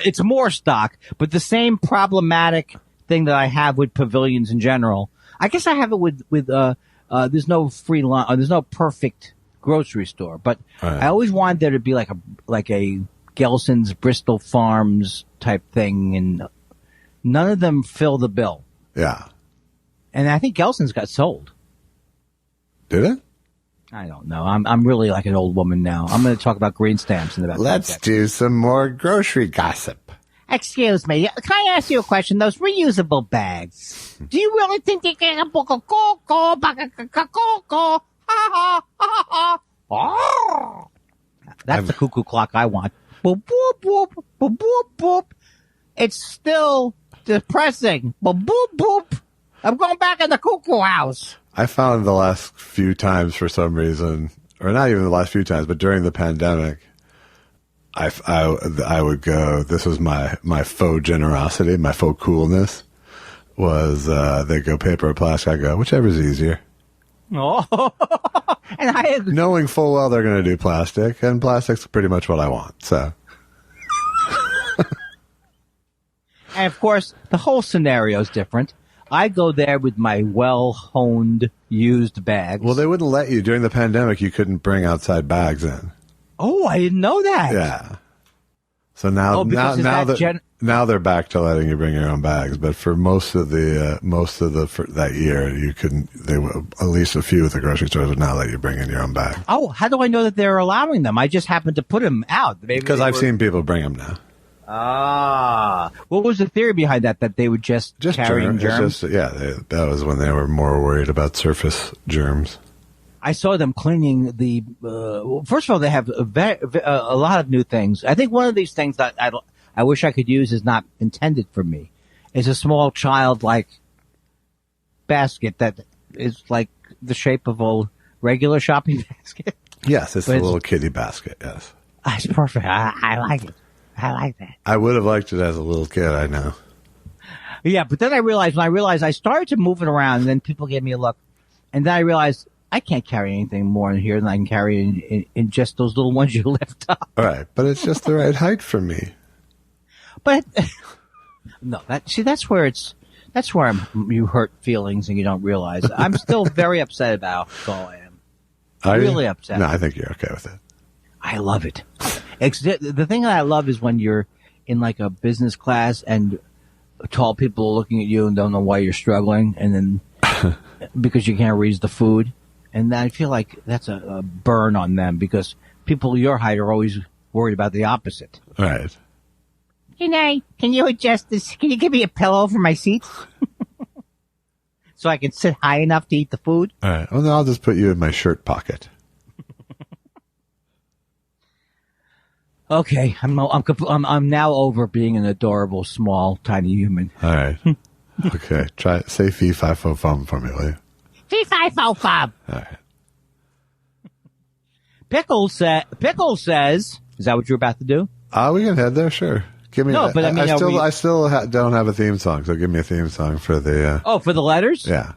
It's more stock, but the same problematic thing that I have with Pavilions in general. I guess I have it with there's no free line, there's no perfect grocery store, but
right.
I always wanted there to be like a Gelson's Bristol Farms type thing, and none of them fill the bill.
Yeah.
And I think Gelson's got sold.
Did it?
I don't know. I'm really like an old woman now. I'm going to talk about green stamps in the back.
Let's do some more grocery gossip.
Excuse me. Can I ask you a question? Those reusable bags. Do you really think they can a book of cocoa? That's the cuckoo clock I want. Boop, boop, boop, boop, boop, boop. It's still depressing. Boop, boop, boop. I'm going back in the cuckoo house.
I found the last few times for some reason, or not even the last few times, but during the pandemic, I would go, this was my faux generosity, my faux coolness, was they go paper or plastic. I go, whichever's easier.
Oh, and
knowing full well they're going to do plastic, and plastic's pretty much what I want, so.
And of course, the whole scenario is different. I go there with my well-honed used bags.
Well, they wouldn't let you. During the pandemic, you couldn't bring outside bags in.
Oh, I didn't know that.
Yeah. So now they're back to letting you bring your own bags. But for most of that year, you couldn't. At least a few of the grocery stores would not let you bring in your own bag.
Oh, how do I know that they're allowing them? I just happened to put them out.
Because I've seen people bring them now.
Ah, what was the theory behind that? That they would just carry germs?
That was when they were more worried about surface germs.
I saw them cleaning the. First of all, they have a lot of new things. I think one of these things that I wish I could use is not intended for me. It's a small child-like basket that is like the shape of a regular shopping basket.
Yes, it's a little kiddie basket. Yes,
it's perfect. I like it. I like that.
I would have liked it as a little kid, I know.
Yeah, but then when I realized I started to move it around, and then people gave me a look, and then I realized I can't carry anything more in here than I can carry in just those little ones you lift up.
All right, but it's just the right height for me.
But no, that's where you hurt feelings and you don't realize. I'm still very upset about how I am. Really upset.
No, I think you're okay with it.
I love it. The thing that I love is when you're in like a business class and tall people are looking at you and don't know why you're struggling, and then because you can't read the food, and I feel like that's a burn on them because people your height are always worried about the opposite.
Right.
Can you adjust this? Can you give me a pillow for my seat? So I can sit high enough to eat the food?
All right. Well, then I'll just put you in my shirt pocket.
Okay, I'm now over being an adorable, small, tiny human.
All right. Okay, say fee fi fo fum for me, will you?
Fee fi fo fum.
All right.
Pickle says, is that what you're about to do?
We can head there, sure. Give me.
No, but I mean,
I still don't have a theme song, so give me a theme song for the.
For the letters?
Yeah.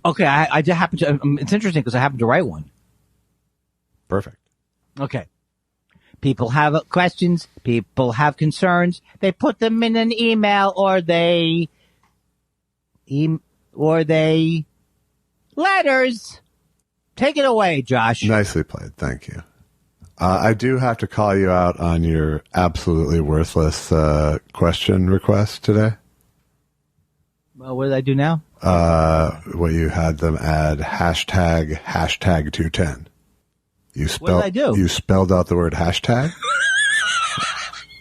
Okay, I just happen to. It's interesting because I happen to write one.
Perfect.
Okay. People have questions. People have concerns. They put them in an email or they letters. Take it away, Josh.
Nicely played. Thank you. I do have to call you out on your absolutely worthless question request today.
Well, what did I do now?
Well, you had them add hashtag 210.
What did I do?
You spelled out the word hashtag.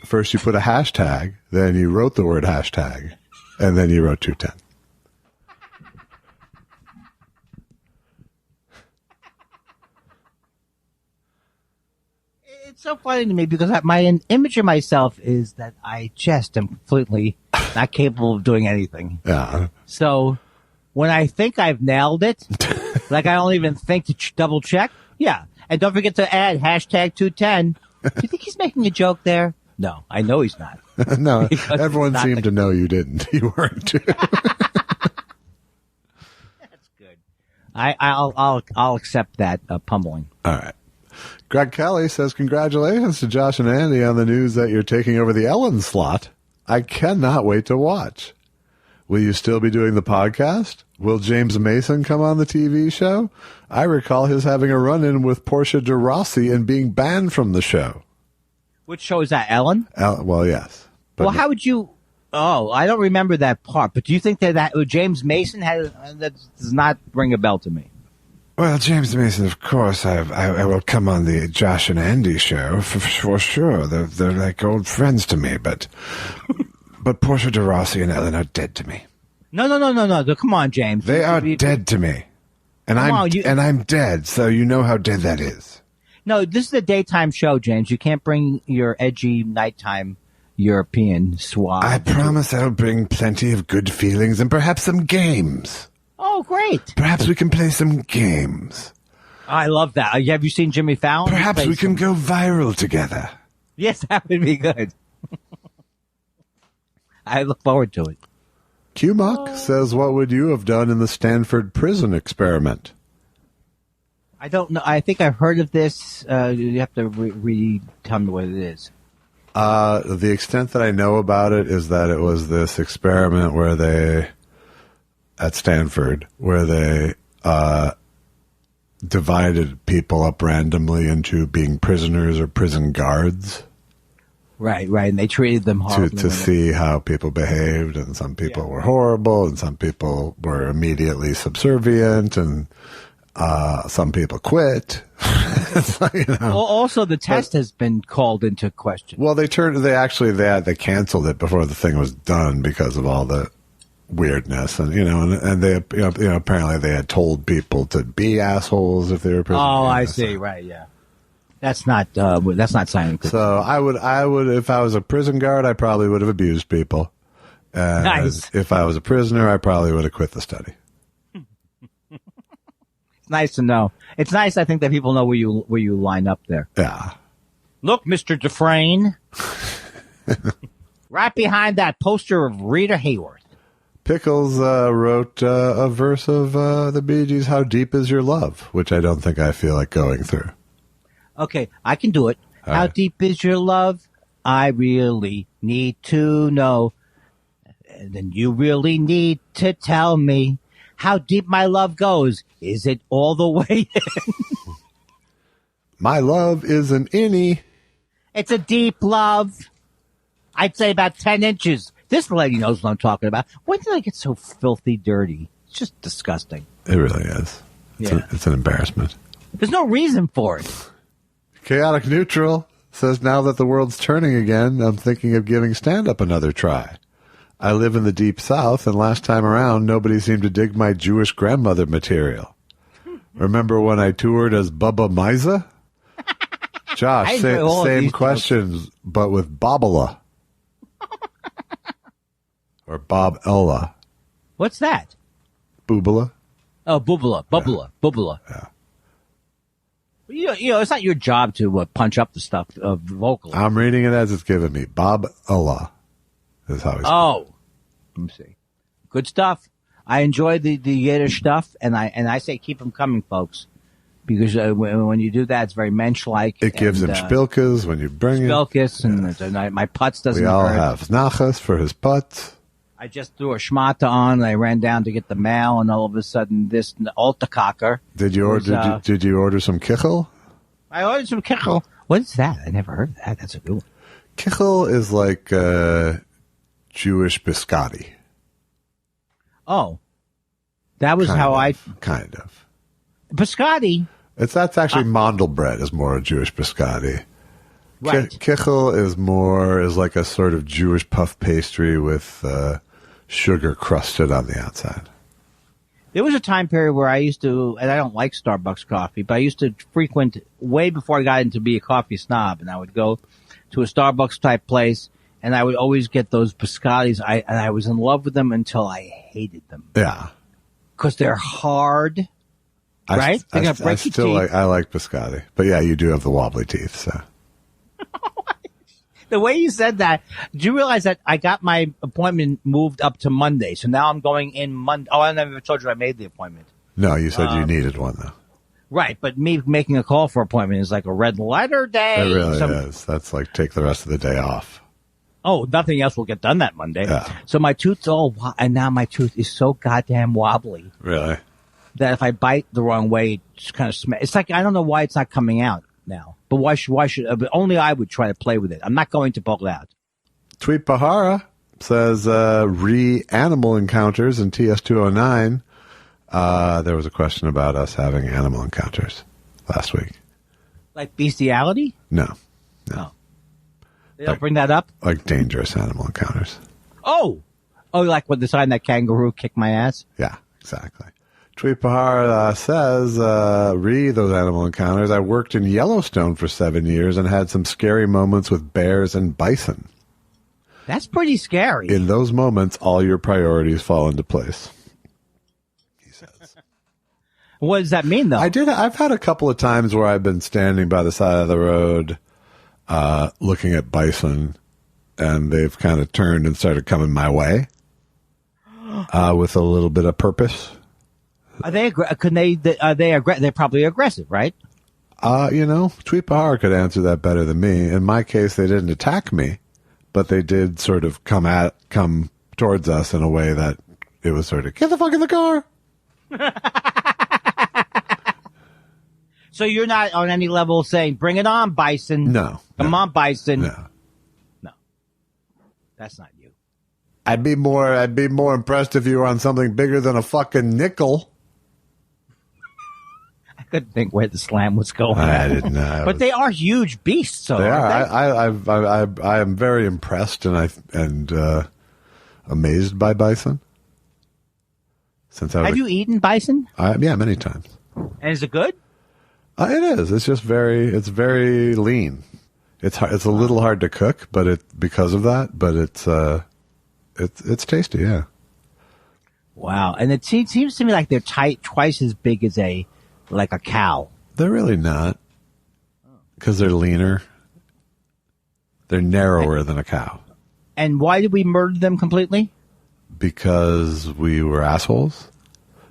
First you put a hashtag, then you wrote the word hashtag, and then you wrote 210.
It's so funny to me because my image of myself is that I just am completely not capable of doing anything.
Yeah.
So when I think I've nailed it, like I don't even think to double check. Yeah. And don't forget to add hashtag 210. Do you think he's making a joke there? No, I know he's not.
No, everyone seemed to know you didn't. You weren't.
I'll accept that pummeling.
All right. Greg Kelly says, congratulations to Josh and Andy on the news that you're taking over the Ellen slot. I cannot wait to watch. Will you still be doing the podcast? Will James Mason come on the TV show? I recall his having a run-in with Portia de Rossi and being banned from the show.
Which show is that, Ellen?
Well, yes. But
well, how would you... Oh, I don't remember that part. But do you think that James Mason had... That does not ring a bell to me.
Well, James Mason, of course, I will come on the Josh and Andy show for sure. They're like old friends to me, but Portia de Rossi and Ellen are dead to me.
No. Come on, James.
They are dead to me, and I'm dead. So you know how dead that is.
No, this is a daytime show, James. You can't bring your edgy nighttime European suave.
I promise I'll bring plenty of good feelings and perhaps some games.
Oh, great.
Perhaps we can play some games.
I love that. Have you seen Jimmy Fallon?
Perhaps we can go viral together.
Yes, that would be good. I look forward to it.
Q-Muck says, what would you have done in the Stanford prison experiment?
I don't know. I think I've heard of this. You have to tell me what it is.
The extent that I know about it is that it was this experiment at Stanford, where they divided people up randomly into being prisoners or prison guards.
Right. And they treated them horribly.
To see how people behaved, and some people were horrible, and some people were immediately subservient, and some people quit.
Also, the test has been called into question.
Well, they canceled it before the thing was done because of all the weirdness, and they apparently they had told people to be assholes if they were prisoners.
Oh, I see. Right, yeah. That's not scientific.
So I would if I was a prison guard, I probably would have abused people. And
nice.
If I was a prisoner, I probably would have quit the study.
It's nice to know. It's nice, I think, that people know where you line up there.
Yeah.
Look, Mr. Dufresne, right behind that poster of Rita Hayworth.
Pickles wrote a verse of the Bee Gees, "How Deep Is Your Love," which I don't think I feel like going through.
Okay, I can do it.
All
How
right.
deep is your love? I really need to know. And then you really need to tell me how deep my love goes. Is it all the way in?
My love is an innie.
It's a deep love. I'd say about 10 inches. This lady knows what I'm talking about. When did I get so filthy dirty? It's just disgusting.
It really is. It's an embarrassment.
There's no reason for it.
Chaotic Neutral says, now that the world's turning again, I'm thinking of giving stand-up another try. I live in the Deep South, and last time around, nobody seemed to dig my Jewish grandmother material. Remember when I toured as Bubba Miza? Josh, same questions, but with Bobula. Or Bob Ella.
What's that?
Boobala.
Oh, Bubala.
Yeah.
You know, it's not your job to punch up the stuff vocally.
I'm reading it as it's given me. Bob Ella is how he's.
Oh, let me see. Good stuff. I enjoy the Yiddish stuff, and I say keep them coming, folks, because when you do that, it's very mensch-like.
It gives him spilkas when you bring
spilkas, and my putz doesn't.
We all
hurt.
have nachas for his putz.
I just threw a schmata on, and I ran down to get the mail, and all of a sudden, this Altakaker.
Did you order some kichel?
I ordered some kichel. What is that? I never heard of that. That's a good one.
Kichel is like Jewish biscotti.
Oh, that was
kind of
biscotti.
That's actually mandel bread is more a Jewish biscotti.
Right.
Kichel is like a sort of Jewish puff pastry with sugar crusted on the outside.
There was a time period where I used to, and I don't like Starbucks coffee, but I used to frequent way before I got into be a coffee snob, and I would go to a Starbucks type place, and I would always get those biscottis. And I was in love with them until I hated them.
Yeah,
because they're hard, right? They're gonna break your teeth.
I like biscotti, but yeah, you do have the wobbly teeth, so.
The way you said that, did you realize that I got my appointment moved up to Monday? So now I'm going in Monday. Oh, I never told you I made the appointment.
No, you said you needed one, though.
Right, but me making a call for appointment is like a red letter day.
It really is. That's like take the rest of the day off.
Oh, nothing else will get done that Monday.
Yeah.
So my tooth's and now my tooth is so goddamn wobbly.
Really?
That if I bite the wrong way, it's kind of it's like, I don't know why it's not coming out now. But why should only I would try to play with it. I'm not going to pull it out.
Tweet Bahara says, animal encounters in TS209. There was a question about us having animal encounters last week.
Like bestiality?
No.
They don't bring that up?
Like dangerous animal encounters.
Oh, like when the sign that kangaroo kicked my ass?
Yeah, exactly. Tweet Bahar says, those animal encounters. I worked in Yellowstone for 7 years and had some scary moments with bears and bison.
That's pretty scary.
In those moments, all your priorities fall into place. He says.
What does that mean, though?
I've had a couple of times where I've been standing by the side of the road, looking at bison, and they've kind of turned and started coming my way, with a little bit of purpose.
Are they? They're probably aggressive, right?
Tweet Bahar could answer that better than me. In my case, they didn't attack me, but they did sort of come towards us in a way that it was sort of, get the fuck in the car.
So you're not on any level saying, bring it on, bison.
No.
Come on, bison.
No.
That's not you.
I'd be more impressed if you were on something bigger than a fucking nickel.
I couldn't think where the slam was going.
I didn't know.
But they are huge beasts. So
they are. I am very impressed and amazed by bison.
Have you eaten bison?
Yeah, many times.
And is it good?
It is. It's just very lean. It's a little hard to cook, but because of that. But it's tasty. Yeah.
Wow, and it seems to me like they're twice as big as a cow.
They're really not, because they're leaner. They're narrower than a cow.
And why did we murder them completely?
Because we were assholes.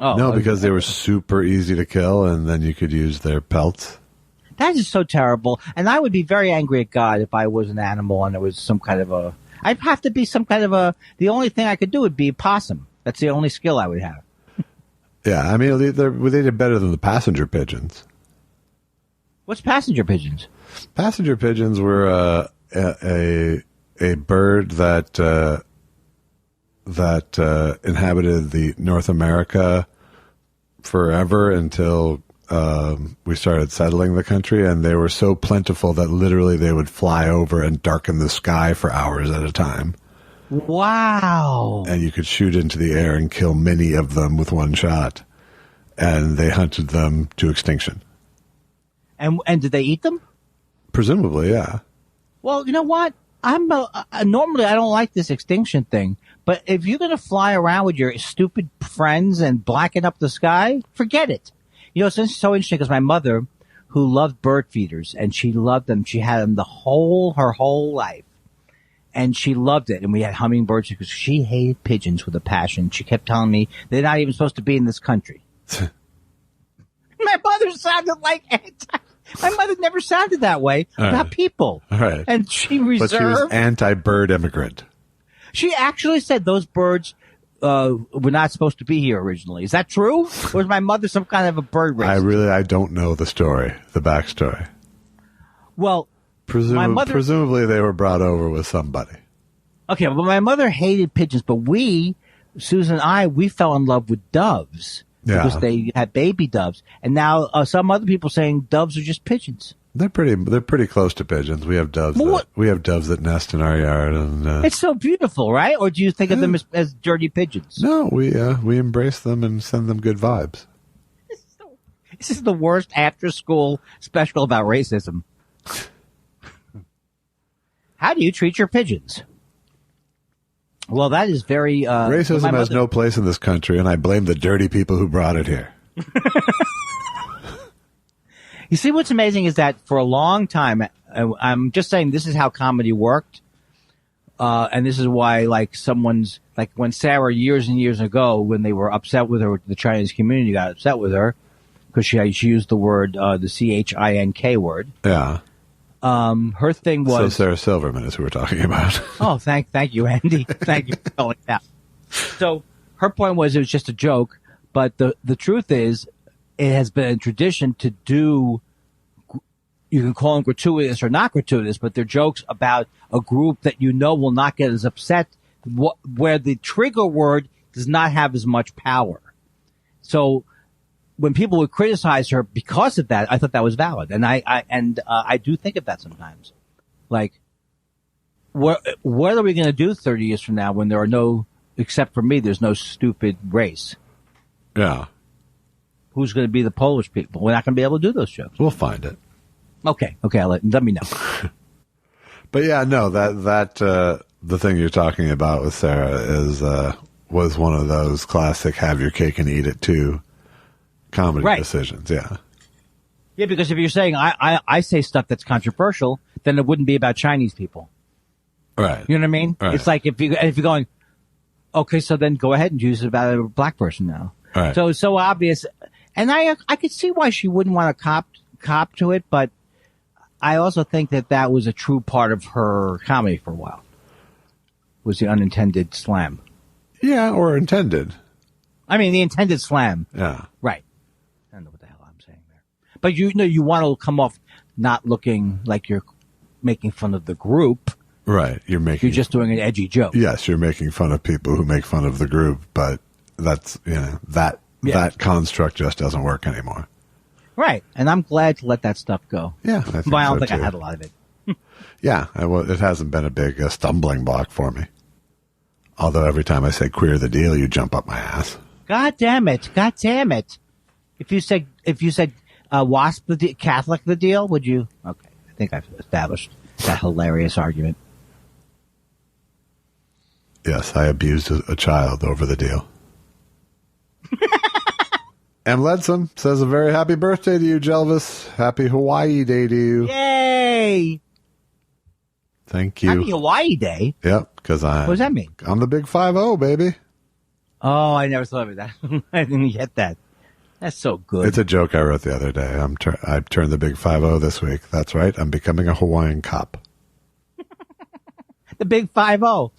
Oh,
no, because they were super easy to kill, and then you could use their pelts.
That is so terrible. And I would be very angry at God if I was an animal and it was some kind of I'd have to be some kind of the only thing I could do would be a possum. That's the only skill I would have.
Yeah, I mean, they did better than the passenger pigeons.
What's passenger pigeons?
Passenger pigeons were a bird that inhabited the North America forever until we started settling the country, and they were so plentiful that literally they would fly over and darken the sky for hours at a time.
Wow.
And you could shoot into the air and kill many of them with one shot. And they hunted them to extinction.
And did they eat them?
Presumably, yeah.
Well, you know what? Normally I don't like this extinction thing, but if you're going to fly around with your stupid friends and blacken up the sky, forget it. You know, it's so interesting because my mother, who loved bird feeders, and she loved them, she had them her whole life. And she loved it. And we had hummingbirds because she hated pigeons with a passion. She kept telling me they're not even supposed to be in this country. My mother sounded like my mother never sounded that way about people.
All right.
And she reserved.
But she was anti-bird immigrant.
She actually said those birds were not supposed to be here originally. Is that true? Or was my mother some kind of a bird racist?
I don't know the story, the backstory.
Well,
presumably they were brought over with somebody.
Okay, but my mother hated pigeons, but Susan and I, we fell in love with doves.
Yeah.
Because they had baby doves. And now some other people saying doves are just pigeons.
They're pretty close to pigeons. We have doves that nest in our yard, and
it's so beautiful, right? Or do you think of them as dirty pigeons?
No, we embrace them and send them good vibes.
This is the worst after school special about racism. How do you treat your pigeons? Well, that is very...
racism has no place in this country, and I blame the dirty people who brought it here.
You see, what's amazing is that for a long time, I'm just saying this is how comedy worked. And this is why, like, someone's, like, when Sarah years and years ago, when they were upset with her, the Chinese community got upset with her because she used the word, the CHINK word.
Yeah.
Her thing was.
So Sarah Silverman is who we're talking about.
Oh, thank you, Andy. Thank you for calling that. So her point was it was just a joke, but the truth is, it has been a tradition to do. You can call them gratuitous or not gratuitous, but they're jokes about a group that you know will not get as upset, where the trigger word does not have as much power. So when people would criticize her because of that, I thought that was valid, and I do think of that sometimes. Like, what are we going to do 30 years from now when there are no, except for me, there's no stupid race?
Yeah.
Who's going to be the Polish people? We're not going to be able to do those jokes.
We'll find it.
Okay, let me know.
But yeah, no, that the thing you're talking about with Sarah was one of those classic have your cake and eat it too comedy decisions. Yeah.
Yeah, because if you're saying I say stuff that's controversial, then it wouldn't be about Chinese people.
Right.
You know what I mean?
Right.
It's like if you're going, okay, so then go ahead and use it about a black person now.
Right.
So it's so obvious. And I could see why she wouldn't want to cop to it, but I also think that was a true part of her comedy for a while. Was the unintended slam.
Yeah, or intended.
I mean, the intended slam.
Yeah.
Right. I don't know what the hell I'm saying there. But you want to come off not looking like you're making fun of the group.
Right. You're
just doing an edgy joke.
Yes, you're making fun of people who make fun of the group, but that's, that construct just doesn't work anymore.
Right. And I'm glad to let that stuff go.
Yeah.
But I don't think I had a lot of it.
Yeah. It hasn't been a big stumbling block for me. Although every time I say queer the deal, you jump up my ass.
God damn it. If you said WASP the Catholic the deal, would you? Okay. I think I've established that hilarious argument.
Yes. I abused a child over the deal. M. Ledsome says a very happy birthday to you, Jelvis. Happy Hawaii Day to you.
Yay!
Thank you.
Happy Hawaii Day?
Yep, because what
does that mean?
I'm the big 5-0, baby.
Oh, I never thought of that. I didn't get that. That's so good.
It's a joke I wrote the other day. I turned the big 5-0 this week. That's right. I'm becoming a Hawaiian cop.
The big 5-0.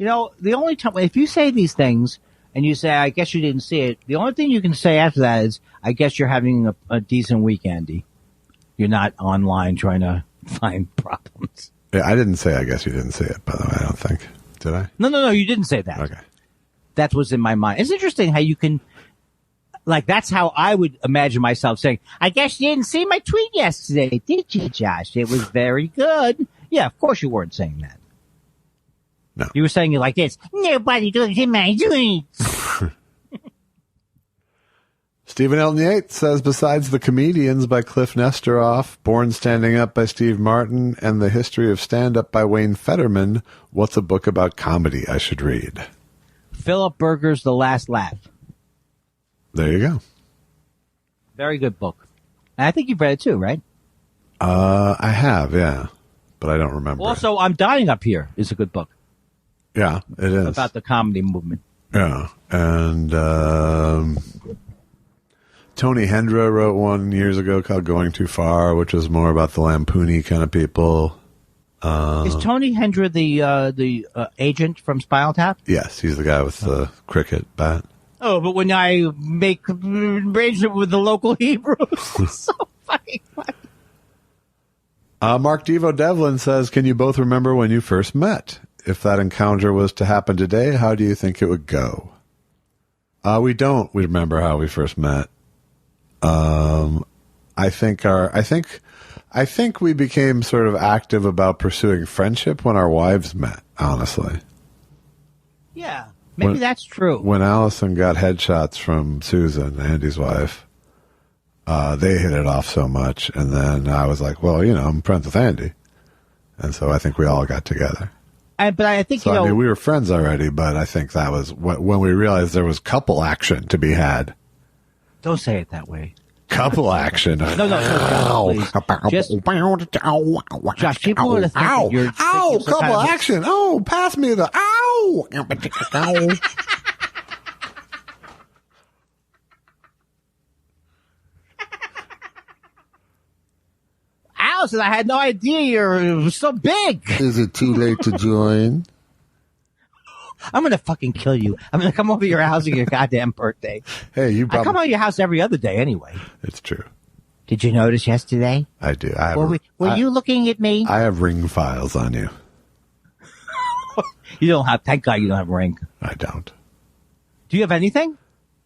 Yeah.
The only time, if you say these things, and you say, I guess you didn't see it, the only thing you can say after that is, I guess you're having a decent week, Andy. You're not online trying to find problems.
Yeah, I didn't say I guess you didn't see it, by the way, I don't think. Did I?
No, you didn't say that.
Okay.
That was in my mind. It's interesting how you can, like, that's how I would imagine myself saying, I guess you didn't see my tweet yesterday, did you, Josh? It was very good. Yeah, of course you weren't saying that.
No.
You were saying it like this. Nobody looks at my tweets.
Stephen Elton Yates says, besides The Comedians by Cliff Nestoroff, Born Standing Up by Steve Martin, and The History of Stand-Up by Wayne Fetterman, what's a book about comedy I should read?
Philip Berger's The Last Laugh.
There you go.
Very good book. And I think you've read it too, right?
I have, yeah. But I don't remember.
Also, I'm Dying Up Here is a good book.
Yeah, it is.
About the comedy movement.
Yeah. And Tony Hendra wrote one years ago called Going Too Far, which was more about the lampoony kind of people.
Is Tony Hendra the agent from Spinal Tap?
Yes, he's the guy with the cricket bat.
Oh, but when I make arrangement with the local Hebrews, it's so funny.
Mark Devo Devlin says, can you both remember when you first met? If that encounter was to happen today, how do you think it would go? We don't remember how we first met. I think we became sort of active about pursuing friendship when our wives met, honestly.
Yeah, maybe that's true.
When Allison got headshots from Susan, Andy's wife, they hit it off so much. And then I was like, well, I'm friends with Andy. And so I think we all got together.
But I think,
so, we were friends already, but I think that was when we realized there was couple action to be had.
Don't say it that way.
Couple action.
No, Josh, please. Josh, people are thinking
Ow!
you're
Ow!
thinking some
Couple
kind of-
action. Oh, pass me the ow! Ow!
Allison, I had no idea you're so big.
Is it too late to join?
I'm going to fucking kill you. I'm going to come over to your house on your goddamn birthday.
Hey, you
I come over to your house every other day anyway.
It's true.
Did you notice yesterday?
I do. I have
Were you looking at me?
I have ring files on you.
You don't have, thank God you don't have a ring.
I don't.
Do you have anything?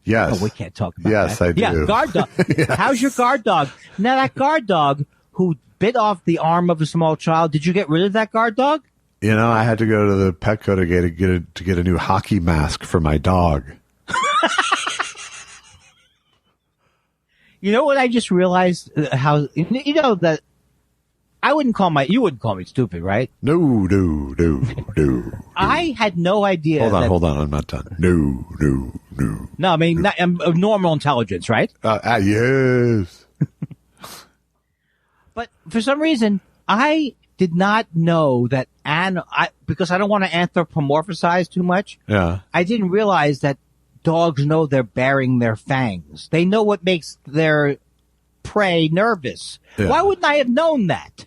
Yes.
Oh, we can't talk about
Yes,
that.
I do.
Yeah, guard dog.
Yes.
How's your guard dog? Now, that guard dog who bit off the arm of a small child, did you get rid of that guard dog?
You know, I had to go to the Petco to get a new hockey mask for my dog.
You know what I just realized? How, you know, that you wouldn't call me stupid, right?
No.
I had no idea.
Hold on. I'm not done. No.
No, I mean, of normal intelligence, right?
Yes.
But for some reason, I did not know that, because I don't want to anthropomorphize too much.
Yeah.
I didn't realize that dogs know they're baring their fangs. They know what makes their prey nervous.
Yeah.
Why wouldn't I have known that?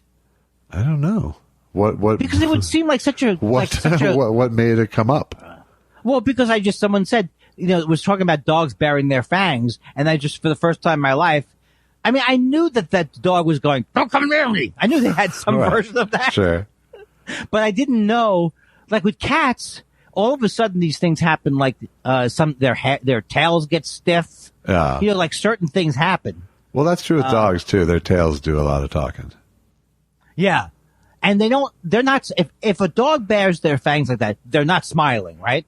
I don't know. What?
Because it would seem like such a
what made it come up?
Well, because someone said, was talking about dogs baring their fangs, and I just, for the first time in my life, I mean, I knew that dog was going, don't come near me. I knew they had some
Right.
version of that.
Sure.
But I didn't know, like with cats, all of a sudden these things happen, like their tails get stiff.
Yeah.
Like certain things happen.
Well, that's true with dogs too. Their tails do a lot of talking.
Yeah. And they're not, if a dog bares their fangs like that, they're not smiling, right?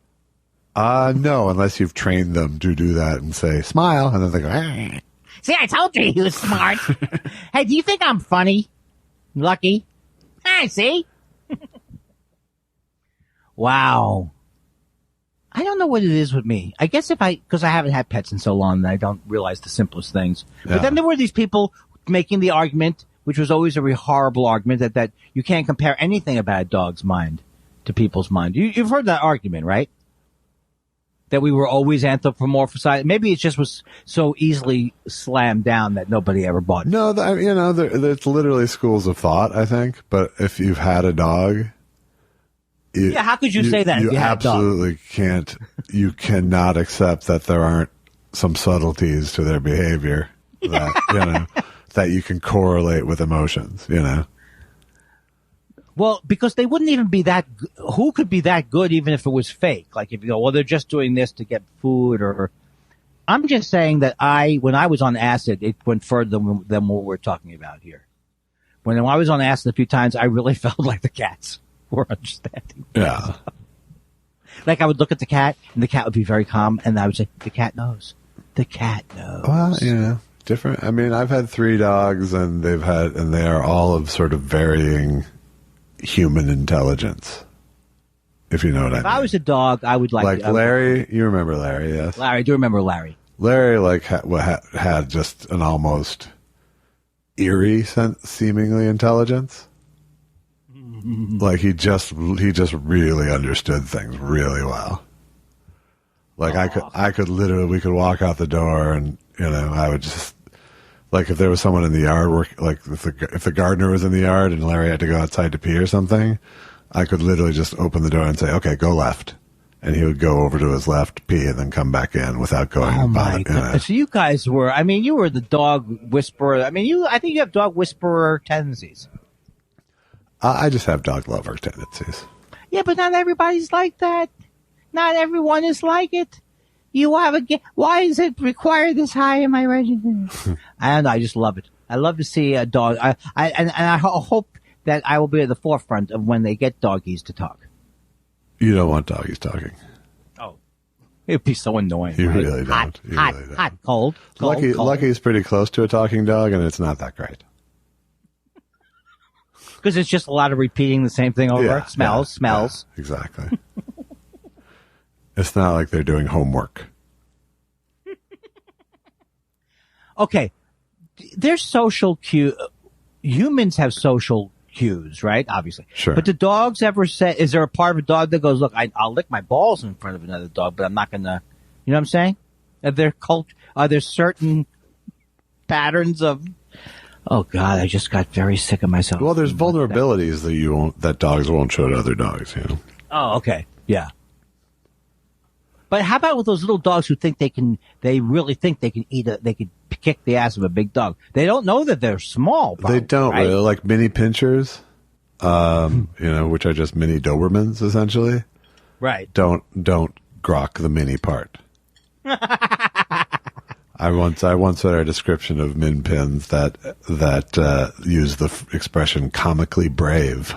No, unless you've trained them to do that and say, smile, and then they go, "Ah."
See, I told you he was smart. Hey, do you think I'm funny? Lucky? I see. Wow. I don't know what it is with me. I guess because I haven't had pets in so long that I don't realize the simplest things.
Yeah.
But then there were these people making the argument, which was always a really horrible argument, that you can't compare anything about a dog's mind to people's mind. You've heard that argument, right? That we were always anthropomorphized. Maybe it just was so easily slammed down that nobody ever bought it.
No, there's literally schools of thought, I think. But if you've had a dog,
how could you say that?
You
if you had a dog?
absolutely can't. You cannot accept that there aren't some subtleties to their behavior that that you can correlate with emotions.
Well, because they wouldn't even be that. Who could be that good, even if it was fake? Like if you go, well, they're just doing this to get food, or. I'm just saying that when I was on acid, it went further than what we're talking about here. When I was on acid a few times, I really felt like the cats were understanding.
Yeah.
Like I would look at the cat, and the cat would be very calm, and I would say, "The cat knows. The cat knows."
Well, different. I mean, I've had 3 dogs, and they are all of sort of varying human intelligence, if you know what I mean.
If I was a dog, I would like
Larry. You remember Larry? Yes.
Larry, I do remember Larry.
Larry had just an almost eerie seemingly intelligence. Like he just really understood things really well. Like I could literally, we could walk out the door and I would just, like if there was someone in the yard like if the gardener was in the yard and Larry had to go outside to pee or something, I could literally just open the door and say, "Okay, go left." And he would go over to his left, pee, and then come back in without going about it.
God. So you guys were, you were the dog whisperer. I think you have dog whisperer tendencies.
I just have dog lover tendencies.
Yeah, but not everybody's like that. Not everyone is like it. Why does it require this high in my regimen? I don't know. I just love it. I love to see a dog. I hope that I will be at the forefront of when they get doggies to talk.
You don't want doggies talking.
Oh, it'd be so annoying.
You
right?
really don't.
Hot, cold.
Lucky's pretty close to a talking dog, and it's not that great.
Because it's just a lot of repeating the same thing over.
Yeah,
smells.
Yeah, exactly. It's not like they're doing homework.
Okay, there's social cue. Humans have social cues, right? Obviously.
Sure.
But do dogs ever say, is there a part of a dog that goes, look, I'll lick my balls in front of another dog, but I'm not going to, you know what I'm saying? Are there certain patterns of, oh God, I just got very sick of myself.
Well, there's vulnerabilities that dogs won't show to other dogs, you know?
Oh, okay. Yeah. But how about with those little dogs who think they really think they can they could kick the ass of a big dog. They don't know that they're small. Probably,
they don't
right?
really, like mini pinchers, which are just mini Dobermans essentially.
Right.
Don't grok the mini part. I once read a description of min pins that use the expression comically brave.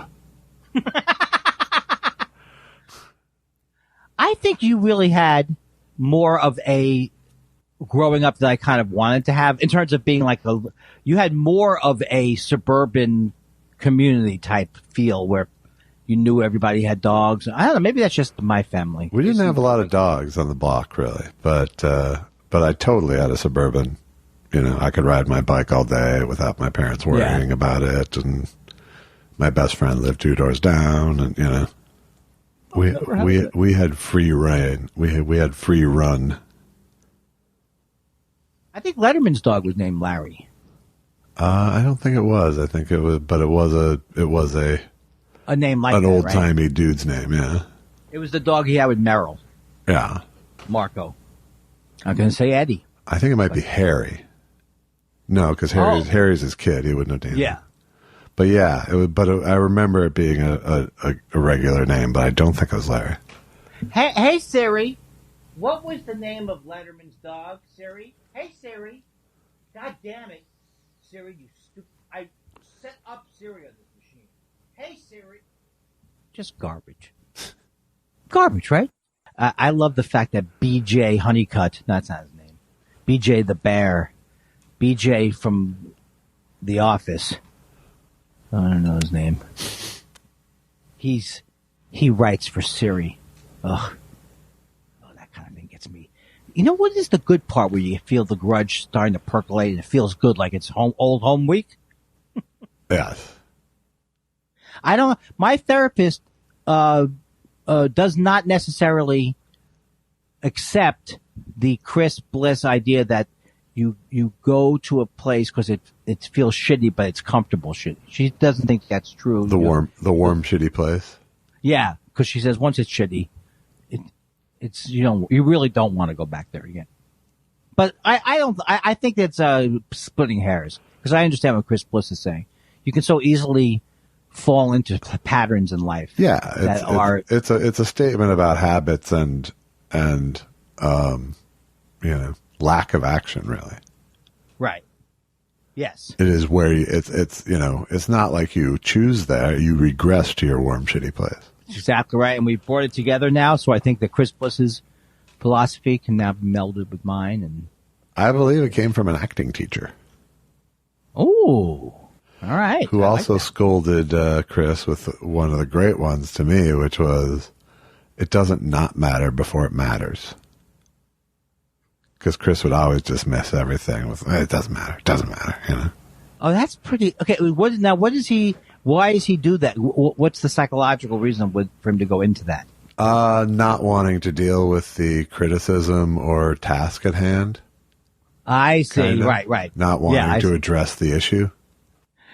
I think you really had more of a growing up that I kind of wanted to have in terms of being like you had more of a suburban community type feel where you knew everybody had dogs. I don't know. Maybe that's just my family.
We didn't have a lot of dogs on the block really, but I totally had a suburban, I could ride my bike all day without my parents worrying about it. And my best friend lived 2 doors down and, we had free reign. We had free run.
I think Letterman's dog was named Larry.
I don't think it was. I think it was, but it was a
name like
an
that,
old timey
right?
dude's name. Yeah.
It was the dog he had with Merrill.
Yeah.
Marco. I'm going to say Eddie.
I think it might be Harry. No, because Harry's his kid. He wouldn't have named him. But yeah, I remember it being a regular name, but I don't think it was Larry.
Hey Siri, what was the name of Letterman's dog? Siri, hey Siri, God damn it, Siri, you stupid! I set up Siri on this machine. Hey Siri, just garbage, garbage, right? I love the fact that BJ Honeycutt, no, that's not his name. BJ the bear, BJ from The Office. I don't know his name. He writes for Siri. Ugh. Oh, that kind of thing gets me. You know what is the good part where you feel the grudge starting to percolate and it feels good like it's old home week?
Yes.
My therapist does not necessarily accept the Chris Bliss idea that you go to a place because it feels shitty, but it's comfortable shitty. She doesn't think that's true.
The warm shitty place.
Yeah, because she says once it's shitty, it's you really don't want to go back there again. But I think that's splitting hairs because I understand what Chris Bliss is saying. You can so easily fall into patterns in life.
Yeah, it's a statement about habits and lack of action, really.
Right. Yes.
It is where it's not like you choose there, you regress to your warm, shitty place.
Exactly right. And we've brought it together now, so I think that Chris Bliss's philosophy can now be melded with mine. And
I believe it came from an acting teacher.
Oh, all right.
Who also scolded Chris with one of the great ones to me, which was, it doesn't not matter before it matters. Because Chris would always dismiss everything with, it doesn't matter,
Oh, that's pretty, okay. Why does he do that? What's the psychological reason for him to go into that?
Not wanting to deal with the criticism or task at hand.
I see.
Kinda.
Right.
Not wanting to address the issue.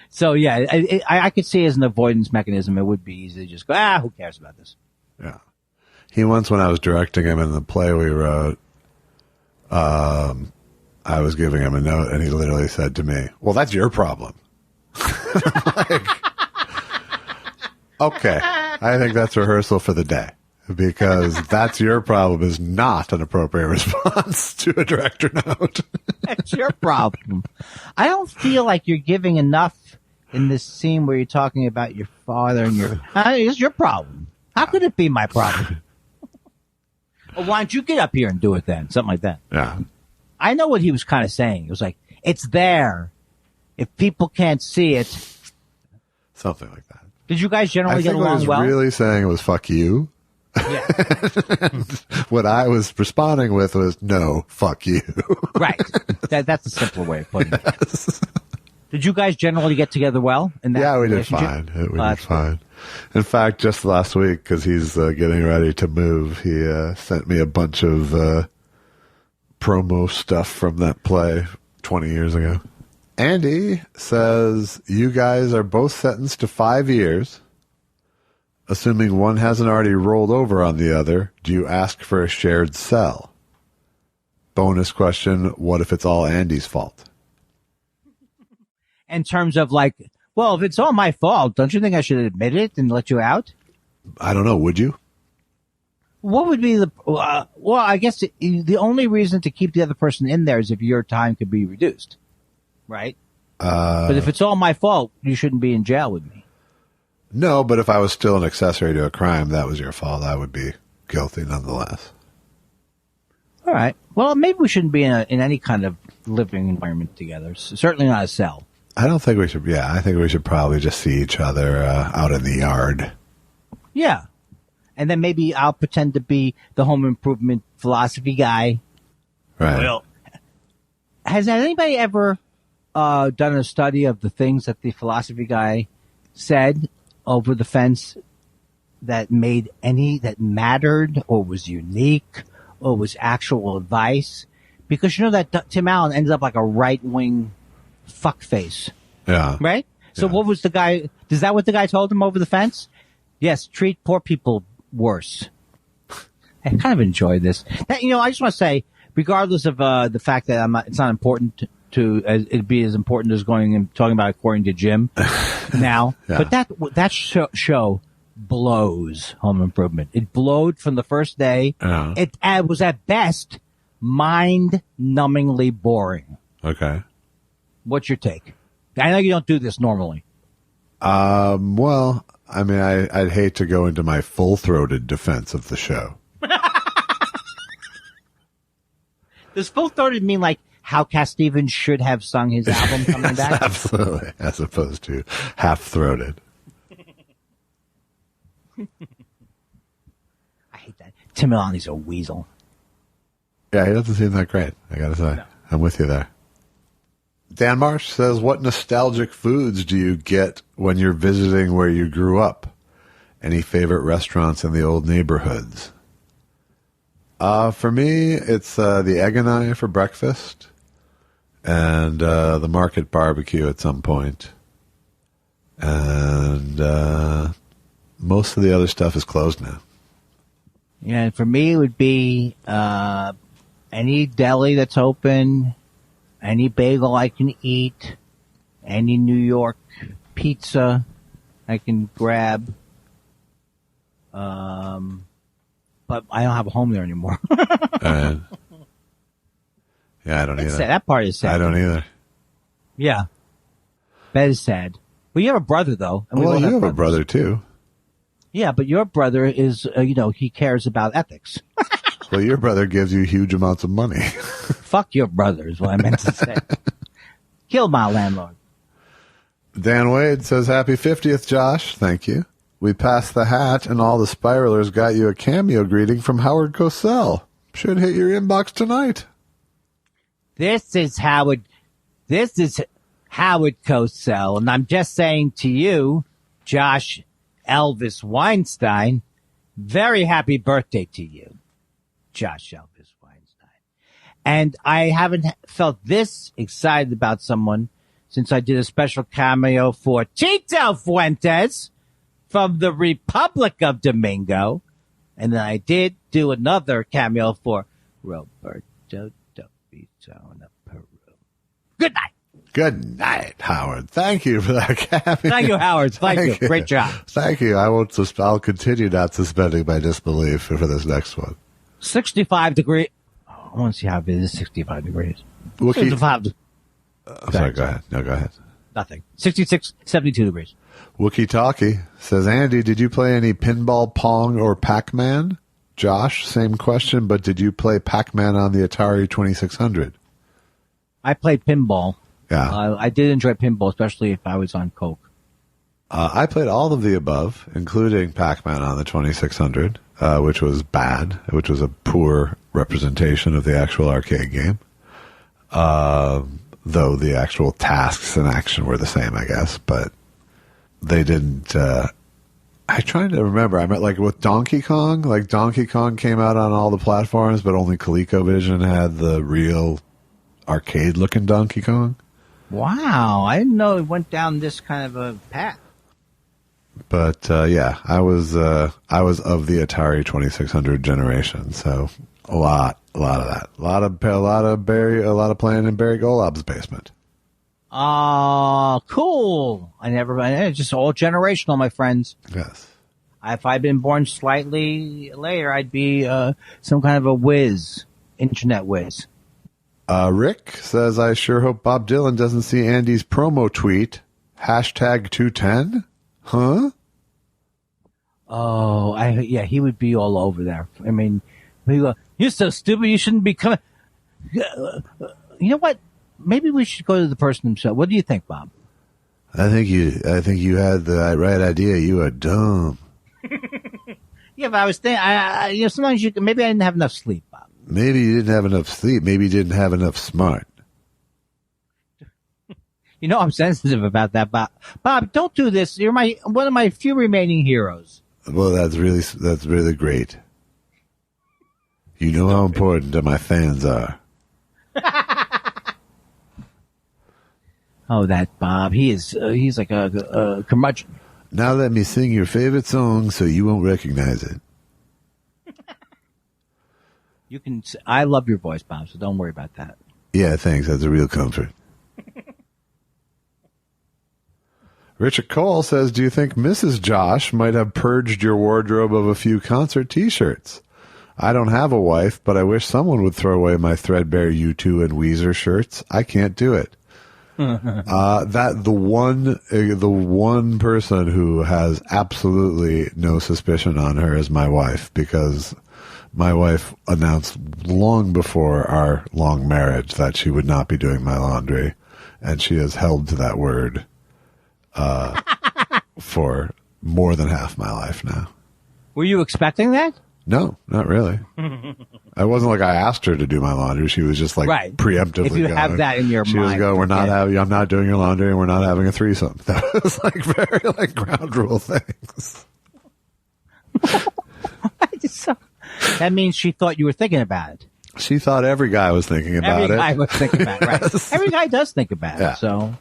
So yeah, I could see as an avoidance mechanism, it would be easy to just go, who cares about this?
Yeah. He once, when I was directing him in the play we wrote, I was giving him a note and he literally said to me, well, that's your problem. Okay. I think that's rehearsal for the day because that's your problem is not an appropriate response to a director note.
That's your problem. I don't feel like you're giving enough in this scene where you're talking about your father and it's your problem. How could it be my problem? Well, why don't you get up here and do it then? Something like that.
Yeah.
I know what he was kind of saying. It was like, it's there. If people can't see it.
Something like that.
Did you guys generally get along well?
I think what he was really saying was fuck you.
Yeah.
What I was responding with was, no, fuck you.
Right. That's a simpler way of putting it. Did you guys generally get together well?
Yeah, we did fine. We did fine. In fact, just last week, because he's getting ready to move, he sent me a bunch of promo stuff from that play 20 years ago. Andy says, you guys are both sentenced to 5 years. Assuming one hasn't already rolled over on the other, do you ask for a shared cell? Bonus question, what if it's all Andy's fault?
In terms of like, well, if it's all my fault, don't you think I should admit it and let you out?
I don't know. Would you?
What would be the, well, I guess the only reason to keep the other person in there is if your time could be reduced. Right? But if it's all my fault, you shouldn't be in jail with me.
No, but if I was still an accessory to a crime, that was your fault. I would be guilty nonetheless.
All right. Well, maybe we shouldn't be in any kind of living environment together. Certainly not a cell.
I don't think we should. Yeah, I think we should probably just see each other out in the yard.
Yeah. And then maybe I'll pretend to be the home improvement philosophy guy.
Right.
Well, has anybody ever done a study of the things that the philosophy guy said over the fence that mattered or was unique or was actual advice? Because you know that Tim Allen ended up like a right-wing fuckface.
Yeah.
Right? So what was the guy, is that what the guy told him over the fence? Yes, treat poor people worse. I kind of enjoy this. That, I just want to say, regardless of the fact that it's not important to it'd be as important as going and talking about according to Jim now.
Yeah.
But that show blows Home Improvement. It blowed from the first day.
Uh-huh.
It was at best mind-numbingly boring.
Okay.
What's your take? I know you don't do this normally.
Well, I mean, I'd hate to go into my full-throated defense of the show.
Does full-throated mean like how Cat Stevens should have sung his album coming back?
Absolutely, as opposed to half-throated.
I hate that. Tim Allen's a weasel.
Yeah, he doesn't seem that great, I gotta say. No. I'm with you there. Dan Marsh says, what nostalgic foods do you get when you're visiting where you grew up? Any favorite restaurants in the old neighborhoods? For me, it's the Egg and I for breakfast and the Market Barbecue at some point. And most of the other stuff is closed now.
Yeah, and for me, it would be any deli that's open, any bagel I can eat, any New York pizza I can grab. But I don't have a home there anymore.
Yeah, I don't either.
Sad. That part is sad.
I don't either.
Yeah. That is sad. Well, you have a brother, though.
And well, you have a brother, too.
Yeah, but your brother is, he cares about ethics.
Well, your brother gives you huge amounts of money.
Fuck your brother is what I meant to say. Kill my landlord.
Dan Wade says, happy 50th, Josh. Thank you. We passed the hat, and all the spiralers got you a cameo greeting from Howard Cosell. Should hit your inbox tonight.
This is Howard Cosell, and I'm just saying to you, Josh Elvis Weinstein, very happy birthday to you, Josh Elvis Weinstein. And I haven't felt this excited about someone since I did a special cameo for Tito Fuentes from the Republic of Domingo. And then I did do another cameo for Roberto Dobito of Peru. Good night.
Good night, Howard. Thank you for that cameo.
Thank you, Howard. Thank you. Great job.
Thank you. I'll continue not suspending my disbelief for this next one.
65 degrees. Oh, I want to see how it is. 65 degrees.
65. Sorry, go ahead. No, go ahead.
Nothing. 66, 72 degrees.
Wookie Talkie says, Andy, did you play any pinball, Pong, or Pac-Man? Josh, same question, but did you play Pac-Man on the Atari 2600?
I played pinball.
Yeah.
I did enjoy pinball, especially if I was on coke.
I played all of the above, including Pac-Man on the 2600. which was bad, which was a poor representation of the actual arcade game. Though the actual tasks and action were the same, I guess, but they didn't. I'm trying to remember. I meant like with Donkey Kong. Like Donkey Kong came out on all the platforms, but only ColecoVision had the real arcade-looking Donkey Kong.
Wow, I didn't know it went down this kind of a path.
But yeah, I was of the Atari 2600 generation, so a lot of that, a lot of playing in Barry Golob's basement.
Oh, cool! It's just all generational, my friends.
Yes.
If I'd been born slightly later, I'd be some kind of a whiz, internet whiz.
Rick says, I sure hope Bob Dylan doesn't see Andy's promo tweet. #210? Huh?
Oh, yeah, he would be all over there. I mean, he'd go, you're so stupid, you shouldn't be coming. You know what? Maybe we should go to the person himself. What do you think, Bob?
I think you had the right idea. You are dumb.
Yeah, but I was thinking, sometimes maybe I didn't have enough sleep, Bob.
Maybe you didn't have enough sleep. Maybe you didn't have enough smart.
I'm sensitive about that, Bob. Bob, don't do this. You're one of my few remaining heroes.
Well, that's really great. You know how important my fans are.
Oh, that Bob. He's like a curmudgeon.
Now let me sing your favorite song so you won't recognize it.
I love your voice, Bob, so don't worry about that.
Yeah, thanks. That's a real comfort. Richard Cole says, do you think Mrs. Josh might have purged your wardrobe of a few concert T-shirts? I don't have a wife, but I wish someone would throw away my threadbare U2 and Weezer shirts. I can't do it. The one person who has absolutely no suspicion on her is my wife, because my wife announced long before our long marriage that she would not be doing my laundry, and she has held to that word for more than half my life now.
Were you expecting that?
No, not really. I wasn't like I asked her to do my laundry. She was just like preemptively.
If you have that in your mind,
she was going, I'm not doing your laundry, and we're not having a threesome. That was like very like ground rule things.
That means she thought you were thinking about it.
She thought every guy was thinking about it.
Every guy was thinking about it, right?
Yes.
Every guy does think about it. So,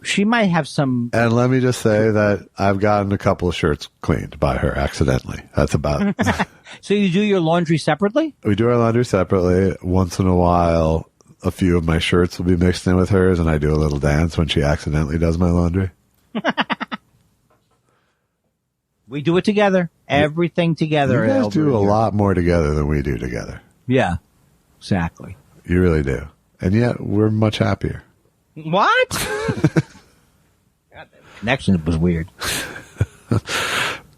she might have some.
And let me just say that I've gotten a couple of shirts cleaned by her accidentally. That's about it.
So you do your laundry separately?
We do our laundry separately. Once in a while, a few of my shirts will be mixed in with hers, and I do a little dance when she accidentally does my laundry.
We do it together. Everything together.
You guys do a lot more together than we do together.
Yeah, exactly.
You really do. And yet, we're much happier.
What? God, the connection was weird.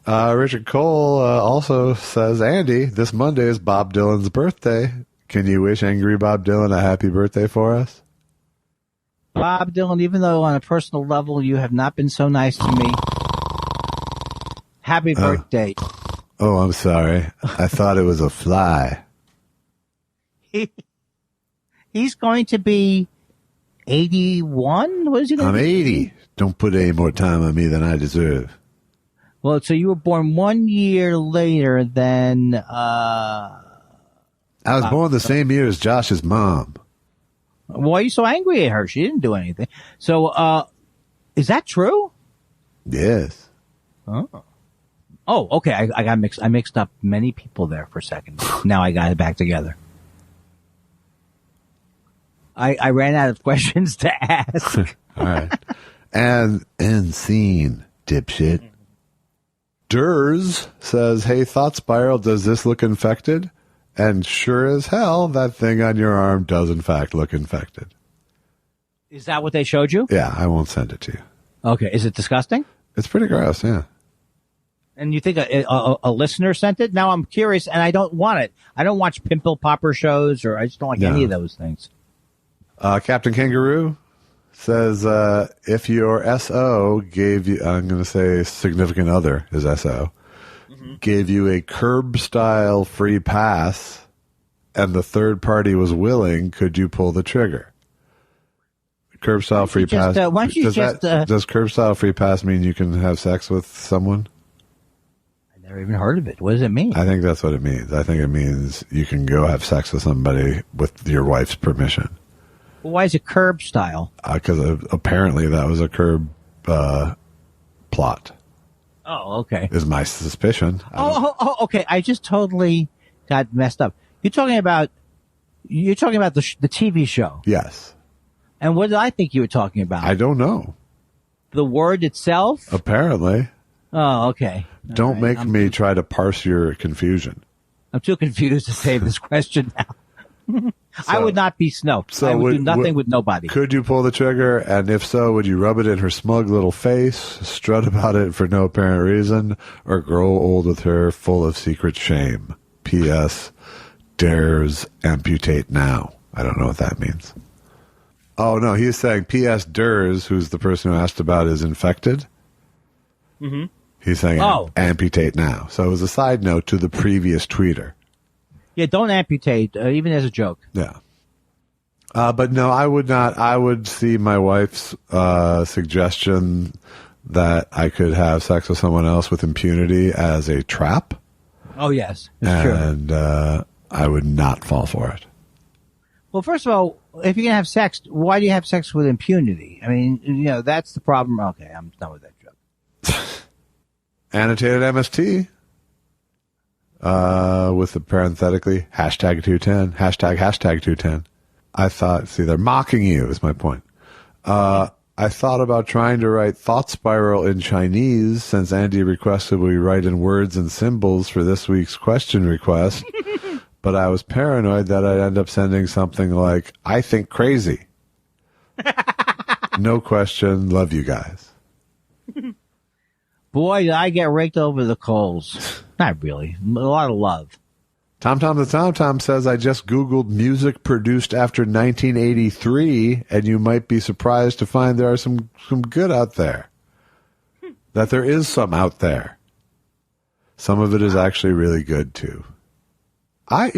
Richard Cole also says, Andy, this Monday is Bob Dylan's birthday. Can you wish angry Bob Dylan a happy birthday for us?
Bob Dylan, even though on a personal level you have not been so nice to me, happy birthday.
Oh, I'm sorry. I thought it was a fly.
He's going to be 81? What is he going to be?
I'm 80. Don't put any more time on me than I deserve.
Well, so you were born 1 year later than...
I was born the same year as Josh's mom.
Why are you so angry at her? She didn't do anything. So, is that true?
Yes.
Oh, okay. I got mixed. I mixed up many people there for a second. Now I got it back together. I ran out of questions to ask.
All right. And end scene, dipshit. Durs says, hey, Thought Spiral, does this look infected? And sure as hell, that thing on your arm does in fact look infected.
Is that what they showed you?
Yeah, I won't send it to you.
Okay. Is it disgusting?
It's pretty gross, yeah.
And you think a listener sent it? Now I'm curious, and I don't want it. I don't watch pimple popper shows, or I just don't like any of those things.
Captain Kangaroo says, if your SO gave you, I'm going to say significant other is SO, gave you a curb-style free pass and the third party was willing, could you pull the trigger? Curb-style free pass. Does curb-style free pass mean you can have sex with someone?
I never even heard of it. What does it mean?
I think that's what it means. I think it means you can go have sex with somebody with your wife's permission.
Well, why is it curb style?
Because apparently that was a curb plot.
Oh, okay.
Is my suspicion.
Okay. I just totally got messed up. You're talking about the TV show.
Yes.
And what did I think you were talking about?
I don't know.
The word itself?
Apparently.
Oh, okay.
Don't make me try to parse your confusion.
I'm too confused to save this question now. I would not be Snoke. So I would do nothing with nobody.
Could you pull the trigger? And if so, would you rub it in her smug little face, strut about it for no apparent reason, or grow old with her full of secret shame? P.S. Dares amputate now. I don't know what that means. Oh, no, he's saying P.S. Durs, who's the person who asked about, is infected. Mm-hmm. He's saying amputate now. So it was a side note to the previous tweeter.
Yeah, don't amputate, even as a joke.
Yeah. But no, I would not. I would see my wife's suggestion that I could have sex with someone else with impunity as a trap.
Oh, yes. It's true.
And I would not fall for it.
Well, first of all, if you're going to have sex, why do you have sex with impunity? I mean, that's the problem. Okay, I'm done with that joke.
Annotated MST. With the parenthetically, hashtag 210, hashtag 210. I thought, see, they're mocking you, is my point. I thought about trying to write Thought Spiral in Chinese, since Andy requested we write in words and symbols for this week's question request, but I was paranoid that I'd end up sending something like, I think crazy. No question, love you guys.
Boy, did I get raked over the coals. Not really. A lot of love.
Tom the Tom says, I just Googled music produced after 1983, and you might be surprised to find there are some good out there. That there is some out there. Some of it is actually really good, too. I'm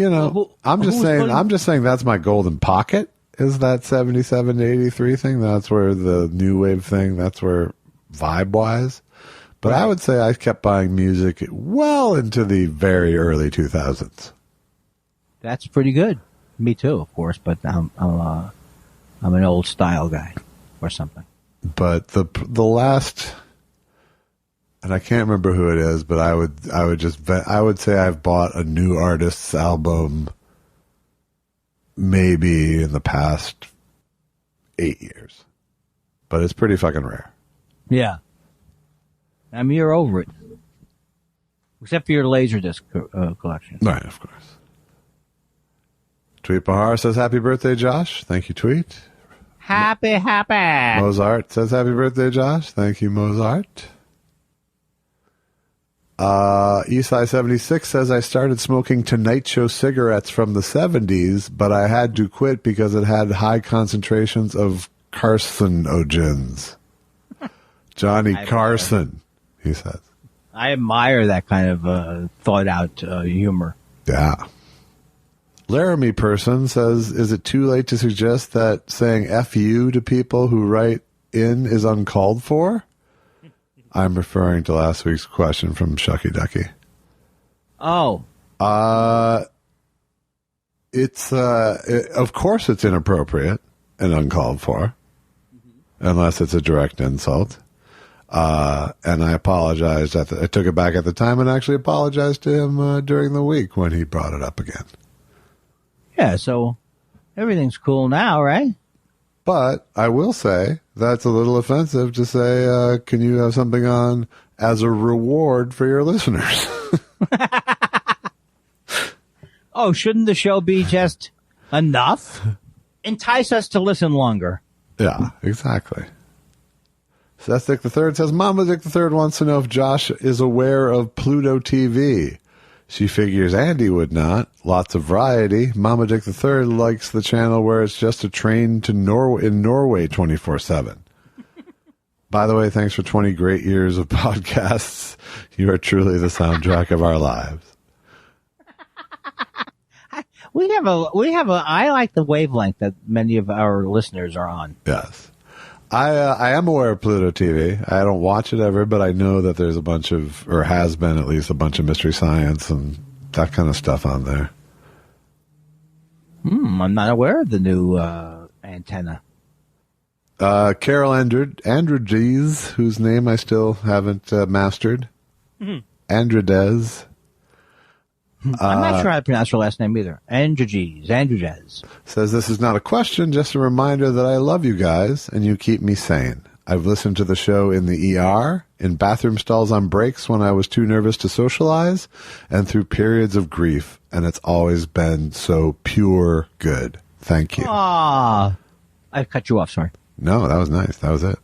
just saying that's my golden pocket, is that 77 to 83 thing. That's where the new wave thing, that's where vibe-wise. But I would say I kept buying music well into the very early 2000s.
That's pretty good. Me too, of course, but I'm an old style guy or something.
But the last, and I can't remember who it is, but I would say I've bought a new artist's album maybe in the past 8 years. But it's pretty fucking rare.
Yeah. I mean, you're over it. Except for your Laserdisc collection.
Right, of course. Tweet Bahar says, happy birthday, Josh. Thank you, Tweet.
Happy.
Mozart says, happy birthday, Josh. Thank you, Mozart. Esai76 says, I started smoking Tonight Show cigarettes from the 70s, but I had to quit because it had high concentrations of carcinogens. Johnny Carson. He says.
I admire that kind of thought-out humor.
Yeah. Laramie person says, is it too late to suggest that saying F you to people who write in is uncalled for? I'm referring to last week's question from Shucky Ducky.
Oh.
Of course it's inappropriate and uncalled for, unless it's a direct insult. And I apologized. I took it back at the time and actually apologized to him during the week when he brought it up again.
Yeah, so everything's cool now, right?
But I will say that's a little offensive to say, can you have something on as a reward for your listeners?
Oh, shouldn't the show be just enough? Entice us to listen longer.
Yeah, exactly. Seth Dick III says, Mama Dick III wants to know if Josh is aware of Pluto TV. She figures Andy would not. Lots of variety. Mama Dick III likes the channel where it's just a train to Norway 24/7. By the way, thanks for 20 great years of podcasts. You are truly the soundtrack of our lives.
I like the wavelength that many of our listeners are on.
Yes. I am aware of Pluto TV. I don't watch it ever, but I know that there's a bunch of, or has been at least a bunch of Mystery Science and that kind of stuff on there.
I'm not aware of the new antenna.
Carol Andrews, whose name I still haven't mastered. Andredes.
I'm not sure how to pronounce her last name either. Andrews.
Says, this is not a question, just a reminder that I love you guys and you keep me sane. I've listened to the show in the ER, in bathroom stalls on breaks when I was too nervous to socialize, and through periods of grief, and it's always been so pure good. Thank you.
I cut you off, sorry.
No, that was nice. That was it.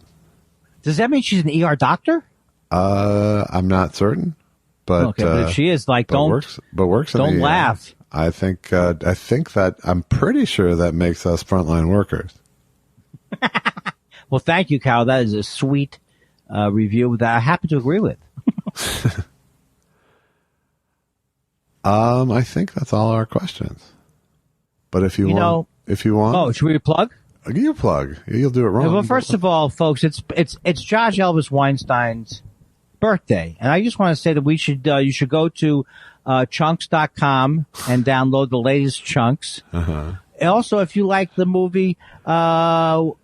Does that mean she's an ER doctor?
I'm not certain. But,
okay, but if she is, like,
works
don't laugh.
I think that I'm pretty sure that makes us frontline workers.
Well, thank you, Carol. That is a sweet review that I happen to agree with.
I think that's all our questions. But if you want,
oh, should we plug?
You plug. You'll do it wrong.
Well, first of all, folks, it's Judge Elvis Weinstein's birthday, and I just want to say that you should go to chunks.com and download the latest Chunks. Also, if you like the movie, what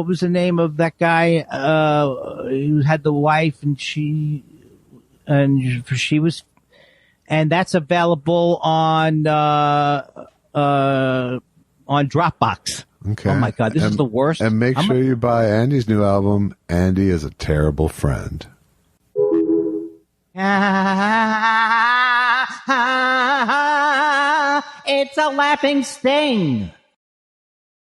was the name of that guy who had the wife and she was, and that's available on Dropbox.
Okay.
Oh my God, this is the worst.
And make sure you buy Andy's new album, Andy is a Terrible Friend.
It's a laughing sting.